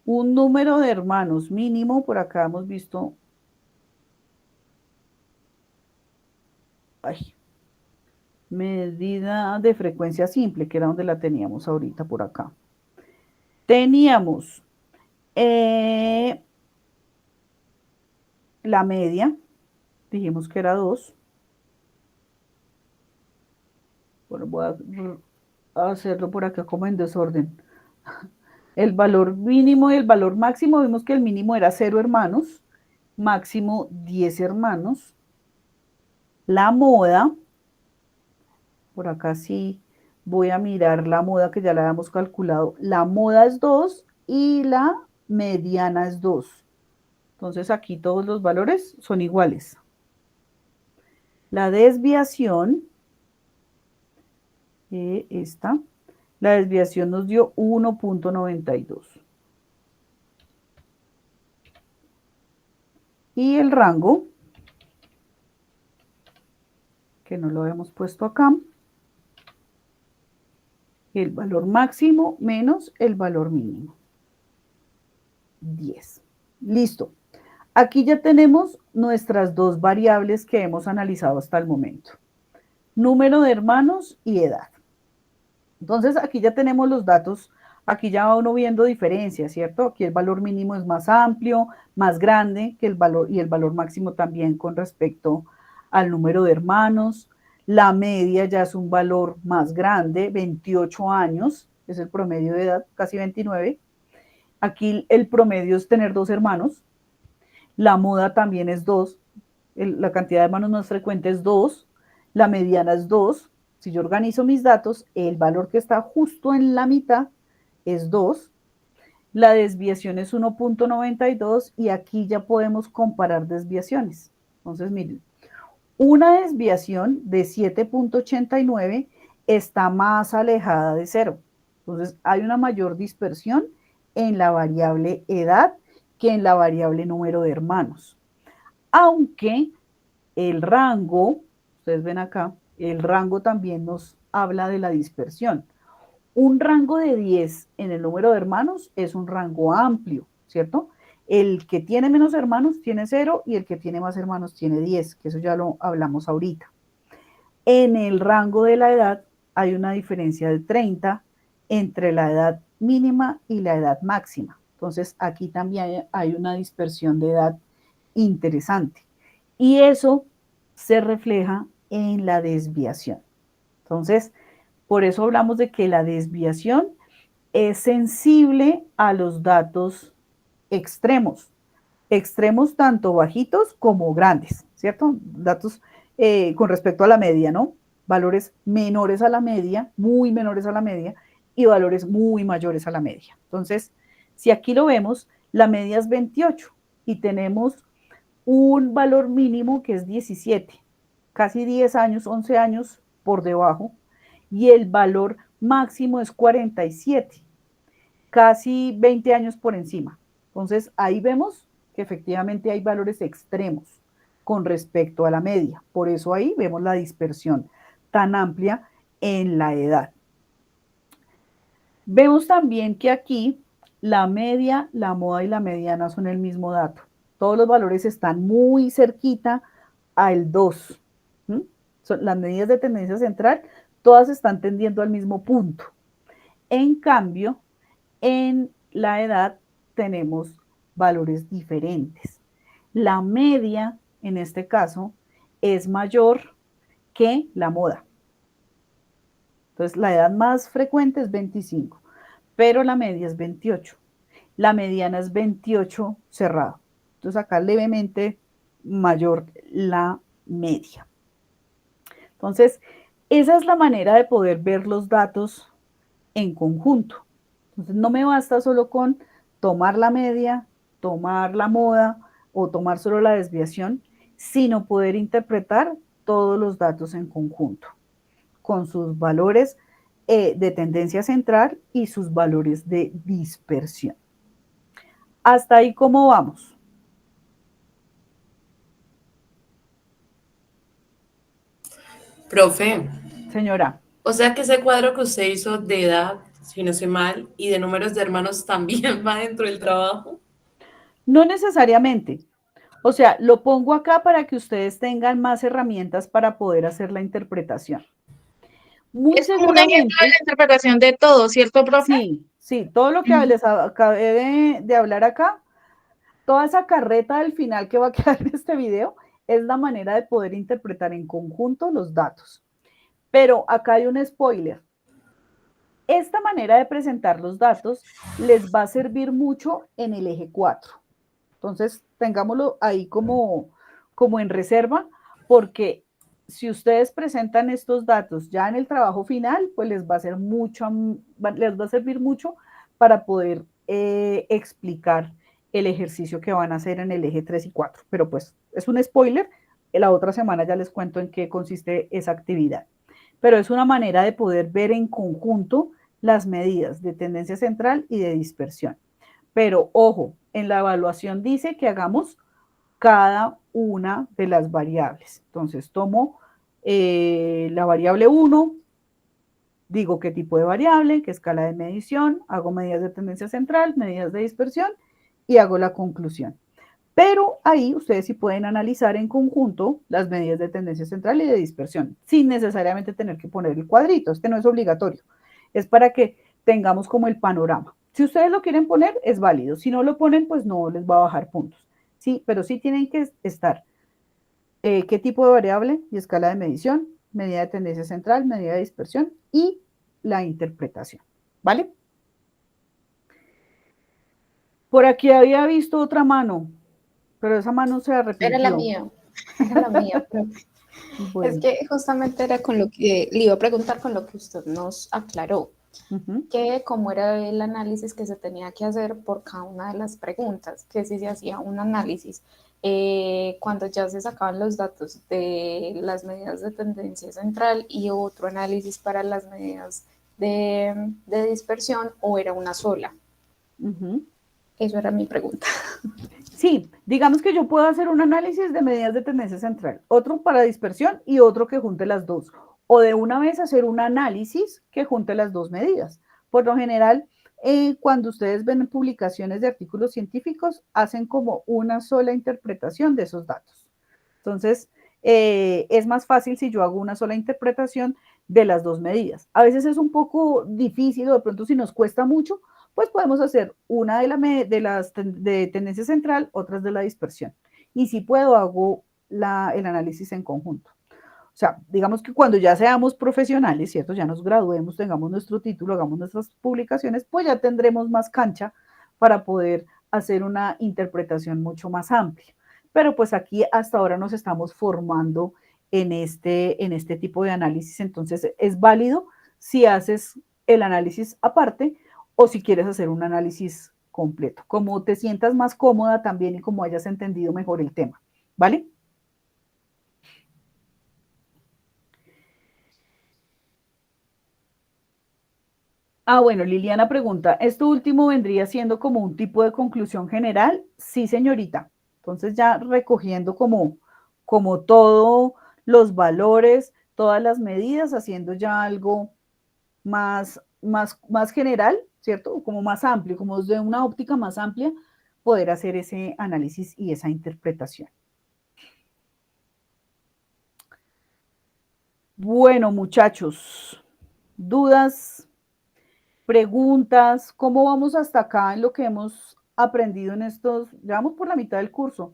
un número de hermanos mínimo, por acá hemos visto, medida de frecuencia simple, que era donde la teníamos ahorita por acá. Teníamos la media, dijimos que era 2. Bueno, voy a hacerlo por acá como en desorden. El valor mínimo y el valor máximo, vimos que el mínimo era 0 hermanos, máximo 10 hermanos. La moda, por acá sí voy a mirar la moda que ya la habíamos calculado. La moda es 2 y la mediana es 2. Entonces aquí todos los valores son iguales. La desviación, la desviación nos dio 1.92. Y el rango, que no lo hemos puesto acá, el valor máximo menos el valor mínimo. 10. Listo. Aquí ya tenemos nuestras dos variables que hemos analizado hasta el momento. Número de hermanos y edad. Entonces aquí ya tenemos los datos, aquí ya va uno viendo diferencias, ¿cierto? Aquí el valor mínimo es más amplio, más grande que el valor, y el valor máximo también con respecto al número de hermanos. La media ya es un valor más grande, 28 años, es el promedio de edad, casi 29. Aquí el promedio es tener 2 hermanos. La moda también es 2. La cantidad de hermanos más frecuente es 2. La mediana es 2. Si yo organizo mis datos, el valor que está justo en la mitad es 2. La desviación es 1.92 y aquí ya podemos comparar desviaciones. Entonces, miren, una desviación de 7.89 está más alejada de 0. Entonces, hay una mayor dispersión en la variable edad que en la variable número de hermanos. Aunque el rango, ustedes ven acá, el rango también nos habla de la dispersión. Un rango de 10 en el número de hermanos es un rango amplio, ¿cierto? El que tiene menos hermanos tiene 0 y el que tiene más hermanos tiene 10, que eso ya lo hablamos ahorita. En el rango de la edad hay una diferencia de 30 entre la edad mínima y la edad máxima. Entonces aquí también hay una dispersión de edad interesante. Y eso se refleja en la desviación. Entonces, por eso hablamos de que la desviación es sensible a los datos extremos. Extremos tanto bajitos como grandes, ¿cierto? Datos con respecto a la media, ¿no? Valores menores a la media, muy menores a la media, y valores muy mayores a la media. Entonces, si aquí lo vemos, la media es 28 y tenemos un valor mínimo que es 17, casi 10 años, 11 años por debajo, y el valor máximo es 47, casi 20 años por encima. Entonces, ahí vemos que efectivamente hay valores extremos con respecto a la media. Por eso ahí vemos la dispersión tan amplia en la edad. Vemos también que aquí la media, la moda y la mediana son el mismo dato. Todos los valores están muy cerquita al 2. Son las medidas de tendencia central, todas están tendiendo al mismo punto. En cambio, en la edad tenemos valores diferentes. La media, en este caso, es mayor que la moda. Entonces, la edad más frecuente es 25, pero la media es 28. La mediana es 28 cerrado. Entonces, acá levemente mayor la media. Entonces, esa es la manera de poder ver los datos en conjunto. Entonces, no me basta solo con tomar la media, tomar la moda o tomar solo la desviación, sino poder interpretar todos los datos en conjunto, con sus valores de tendencia central y sus valores de dispersión. Hasta ahí, ¿cómo vamos? Profe. Señora. O sea que ese cuadro que usted hizo de edad, si no estoy mal, y de números de hermanos también va dentro del trabajo. No necesariamente. O sea, lo pongo acá para que ustedes tengan más herramientas para poder hacer la interpretación. Muy es como un ejemplo de la interpretación de todo, ¿cierto, profe? Sí, sí, todo lo que les acabé de hablar acá, toda esa carreta del final que va a quedar en este video, es la manera de poder interpretar en conjunto los datos. Pero acá hay un spoiler. Esta manera de presentar los datos les va a servir mucho en el eje 4. Entonces, tengámoslo ahí como en reserva, porque si ustedes presentan estos datos ya en el trabajo final, pues les va a servir mucho para poder explicar el ejercicio que van a hacer en el eje 3 y 4. Pero pues es un spoiler, la otra semana ya les cuento en qué consiste esa actividad. Pero es una manera de poder ver en conjunto las medidas de tendencia central y de dispersión. Pero ojo, en la evaluación dice que hagamos cada una de las variables. Entonces tomo la variable 1, digo qué tipo de variable, qué escala de medición, hago medidas de tendencia central, medidas de dispersión y hago la conclusión. Pero ahí ustedes sí pueden analizar en conjunto las medidas de tendencia central y de dispersión, sin necesariamente tener que poner el cuadrito. Este no es obligatorio, es para que tengamos como el panorama. Si ustedes lo quieren poner, es válido. Si no lo ponen, pues no les va a bajar puntos. Sí, pero sí tienen que estar qué tipo de variable y escala de medición, medida de tendencia central, medida de dispersión y la interpretación. ¿Vale? Por aquí había visto otra mano, pero esa mano se arrepintió. Era la mía, profe. Bueno. Es que justamente era con lo que le iba a preguntar, con lo que usted nos aclaró, que cómo era el análisis que se tenía que hacer por cada una de las preguntas, que si se hacía un análisis cuando ya se sacaban los datos de las medidas de tendencia central y otro análisis para las medidas de dispersión, o era una sola. Eso era mi pregunta. Sí, digamos que yo puedo hacer un análisis de medidas de tendencia central, otro para dispersión y otro que junte las dos. O de una vez hacer un análisis que junte las dos medidas. Por lo general, cuando ustedes ven publicaciones de artículos científicos, hacen como una sola interpretación de esos datos. Entonces, es más fácil si yo hago una sola interpretación de las dos medidas. A veces es un poco difícil o de pronto si nos cuesta mucho, pues podemos hacer una de las de tendencia central, otras de la dispersión. Y si puedo, hago el análisis en conjunto. O sea, digamos que cuando ya seamos profesionales, ¿cierto? Ya nos graduemos, tengamos nuestro título, hagamos nuestras publicaciones, pues ya tendremos más cancha para poder hacer una interpretación mucho más amplia. Pero pues aquí hasta ahora nos estamos formando en este tipo de análisis, entonces es válido si haces el análisis aparte o si quieres hacer un análisis completo, como te sientas más cómoda también y como hayas entendido mejor el tema, ¿vale? Ah, bueno, Liliana pregunta, ¿esto último vendría siendo como un tipo de conclusión general? Sí, señorita. Entonces ya recogiendo como todos los valores, todas las medidas, haciendo ya algo más general, ¿cierto? Como más amplio, como desde una óptica más amplia, poder hacer ese análisis y esa interpretación. Bueno, muchachos, dudas, preguntas, ¿cómo vamos hasta acá en lo que hemos aprendido en estos? Ya vamos por la mitad del curso.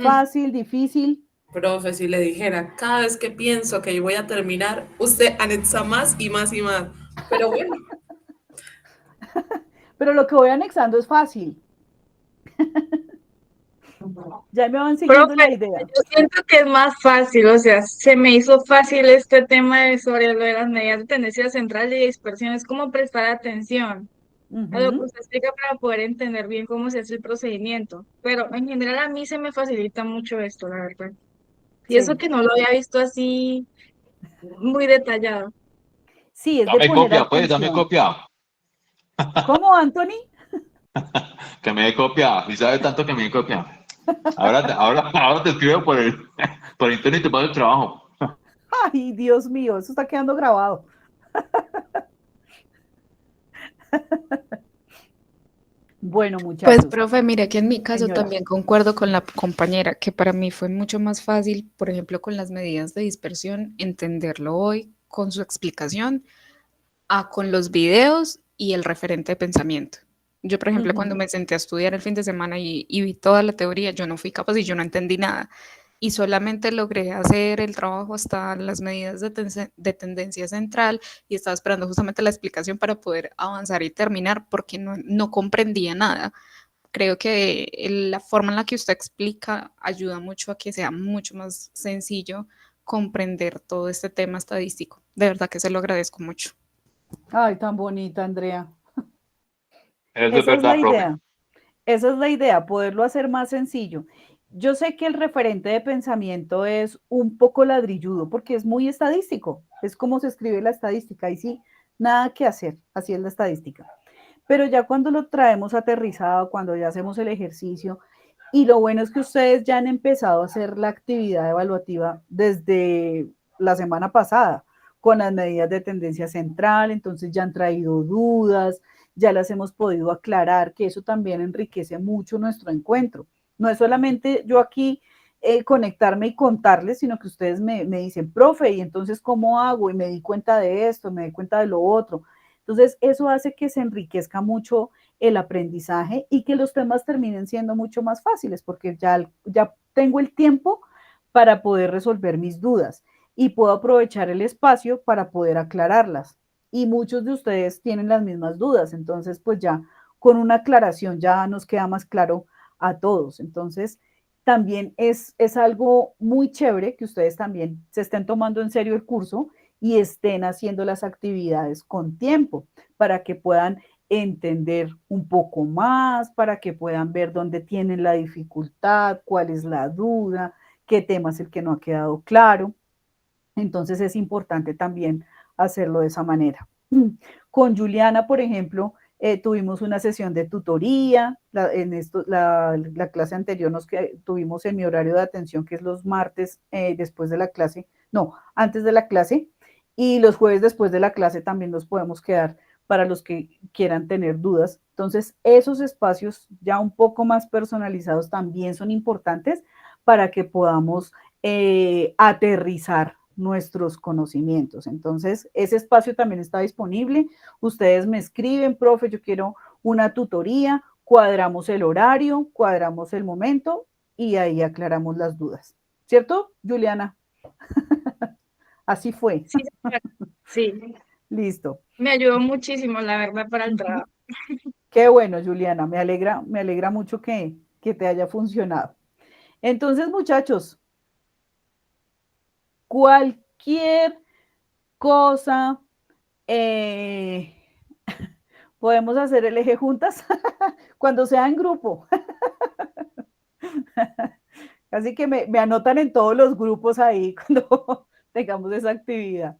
Fácil, difícil. Profe, si le dijera, cada vez que pienso que voy a terminar, usted anexa más y más y más. Pero bueno. Pero lo que voy anexando es fácil. Ya me van siguiendo Profe, la idea. yo siento que es más fácil, o sea, se me hizo fácil este tema sobre lo de las medidas de tendencia central y dispersión, es como prestar atención a lo que usted explica para poder entender bien cómo se hace el procedimiento. Pero en general a mí se me facilita mucho esto, la verdad. Y eso que no lo había visto así muy detallado. Sí, es de Dame poner copia, pues, atención. dame copia. ¿Cómo, Anthony? Que me dé copia. Y sabe tanto que me dé copia. Ahora te escribo por internet y te paso el trabajo. Ay, Dios mío, eso está quedando grabado. Bueno, muchachos. Pues, profe, mire que en mi caso Señora. también concuerdo con la compañera, que para mí fue mucho más fácil, por ejemplo, con las medidas de dispersión, entenderlo hoy con su explicación, con los videos y el referente de pensamiento. Yo, por ejemplo, cuando me senté a estudiar el fin de semana y vi toda la teoría, yo no fui capaz y yo no entendí nada. Y solamente logré hacer el trabajo hasta las medidas de tendencia central y estaba esperando justamente la explicación para poder avanzar y terminar porque no comprendía nada. Creo que la forma en la que usted explica ayuda mucho a que sea mucho más sencillo comprender todo este tema estadístico. De verdad que se lo agradezco mucho. Ay, tan bonita, Andrea. Eso es Esa es la verdad, profe. idea. Esa es la idea, poderlo hacer más sencillo. Yo sé que el referente de pensamiento es un poco ladrilludo porque es muy estadístico. Es como se escribe la estadística y sí, nada que hacer. Así es la estadística. Pero ya cuando lo traemos aterrizado, cuando ya hacemos el ejercicio, y lo bueno es que ustedes ya han empezado a hacer la actividad evaluativa desde la semana pasada, con las medidas de tendencia central, entonces ya han traído dudas, ya las hemos podido aclarar, que eso también enriquece mucho nuestro encuentro. No es solamente yo aquí conectarme y contarles, sino que ustedes me dicen, profe, ¿y entonces cómo hago? Y me di cuenta de esto, me di cuenta de lo otro. Entonces, eso hace que se enriquezca mucho el aprendizaje y que los temas terminen siendo mucho más fáciles, porque ya tengo el tiempo para poder resolver mis dudas y puedo aprovechar el espacio para poder aclararlas. Y muchos de ustedes tienen las mismas dudas, entonces pues ya con una aclaración ya nos queda más claro a todos. Entonces, también es algo muy chévere que ustedes también se estén tomando en serio el curso y estén haciendo las actividades con tiempo para que puedan entender un poco más, para que puedan ver dónde tienen la dificultad, cuál es la duda, qué tema es el que no ha quedado claro. Entonces es importante también hacerlo de esa manera. Con Juliana, por ejemplo, tuvimos una sesión de tutoría, la clase anterior tuvimos en mi horario de atención, que es los martes después de la clase, no, antes de la clase, y los jueves después de la clase también nos podemos quedar para los que quieran tener dudas. Entonces, esos espacios ya un poco más personalizados también son importantes para que podamos aterrizar nuestros conocimientos. Entonces, ese espacio también está disponible. Ustedes me escriben, profe, yo quiero una tutoría, cuadramos el horario, cuadramos el momento y ahí aclaramos las dudas. ¿Cierto, Juliana? Así fue. Sí, sí. Listo. Me ayudó muchísimo, la verdad, para el trabajo. Qué bueno, Juliana. Me alegra mucho que te haya funcionado. Entonces, muchachos, cualquier cosa, podemos hacer el eje juntas cuando sea en grupo. Así que me anotan en todos los grupos ahí cuando tengamos esa actividad.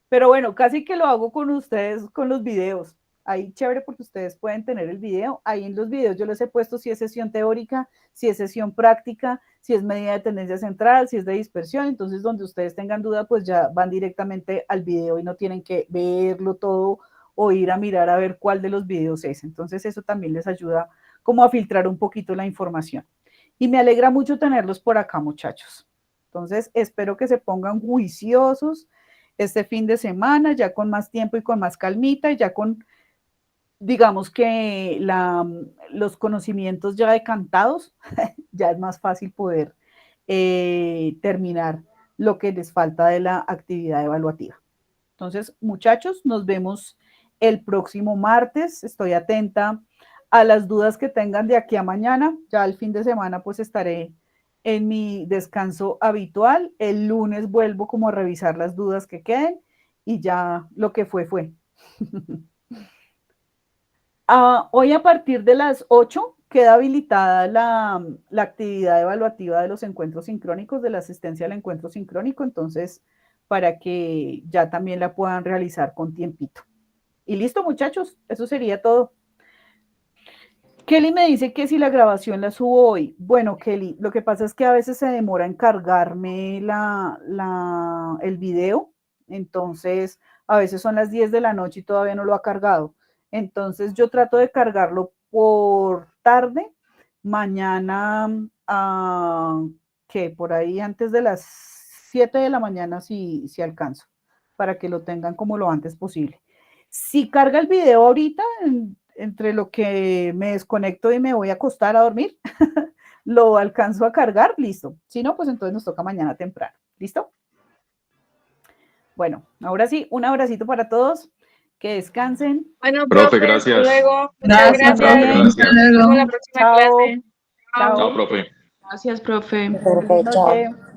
Pero bueno, casi que lo hago con ustedes con los videos. Ahí chévere porque ustedes pueden tener el video. Ahí en los videos yo les he puesto si es sesión teórica, si es sesión práctica, si es medida de tendencia central, si es de dispersión. Entonces, donde ustedes tengan duda, pues ya van directamente al video y no tienen que verlo todo o ir a mirar a ver cuál de los videos es. Entonces, eso también les ayuda como a filtrar un poquito la información. Y me alegra mucho tenerlos por acá, muchachos. Entonces, espero que se pongan juiciosos este fin de semana, ya con más tiempo y con más calmita, y ya con, digamos que los conocimientos ya decantados, ya es más fácil poder terminar lo que les falta de la actividad evaluativa. Entonces, muchachos, nos vemos el próximo martes. Estoy atenta a las dudas que tengan de aquí a mañana. Ya el fin de semana pues estaré en mi descanso habitual. El lunes vuelvo como a revisar las dudas que queden y ya lo que fue. Hoy a partir de las 8 queda habilitada la actividad evaluativa de los encuentros sincrónicos, de la asistencia al encuentro sincrónico, entonces para que ya también la puedan realizar con tiempito. Y listo, muchachos, eso sería todo. Kelly me dice que si la grabación la subo hoy. Bueno, Kelly, lo que pasa es que a veces se demora en cargarme el video, entonces a veces son las 10 de la noche y todavía no lo ha cargado. Entonces yo trato de cargarlo por tarde, mañana, que por ahí antes de las 7 de la mañana si alcanzo, para que lo tengan como lo antes posible. Si carga el video ahorita, entre lo que me desconecto y me voy a acostar a dormir, lo alcanzo a cargar, listo. Si no, pues entonces nos toca mañana temprano. ¿Listo? Bueno, ahora sí, un abracito para todos. Que descansen. Bueno, profe, gracias. Luego. Gracias. Hasta luego. Hasta la próxima clase. Chao. Chao, profe. Gracias, profe. Buenas noches.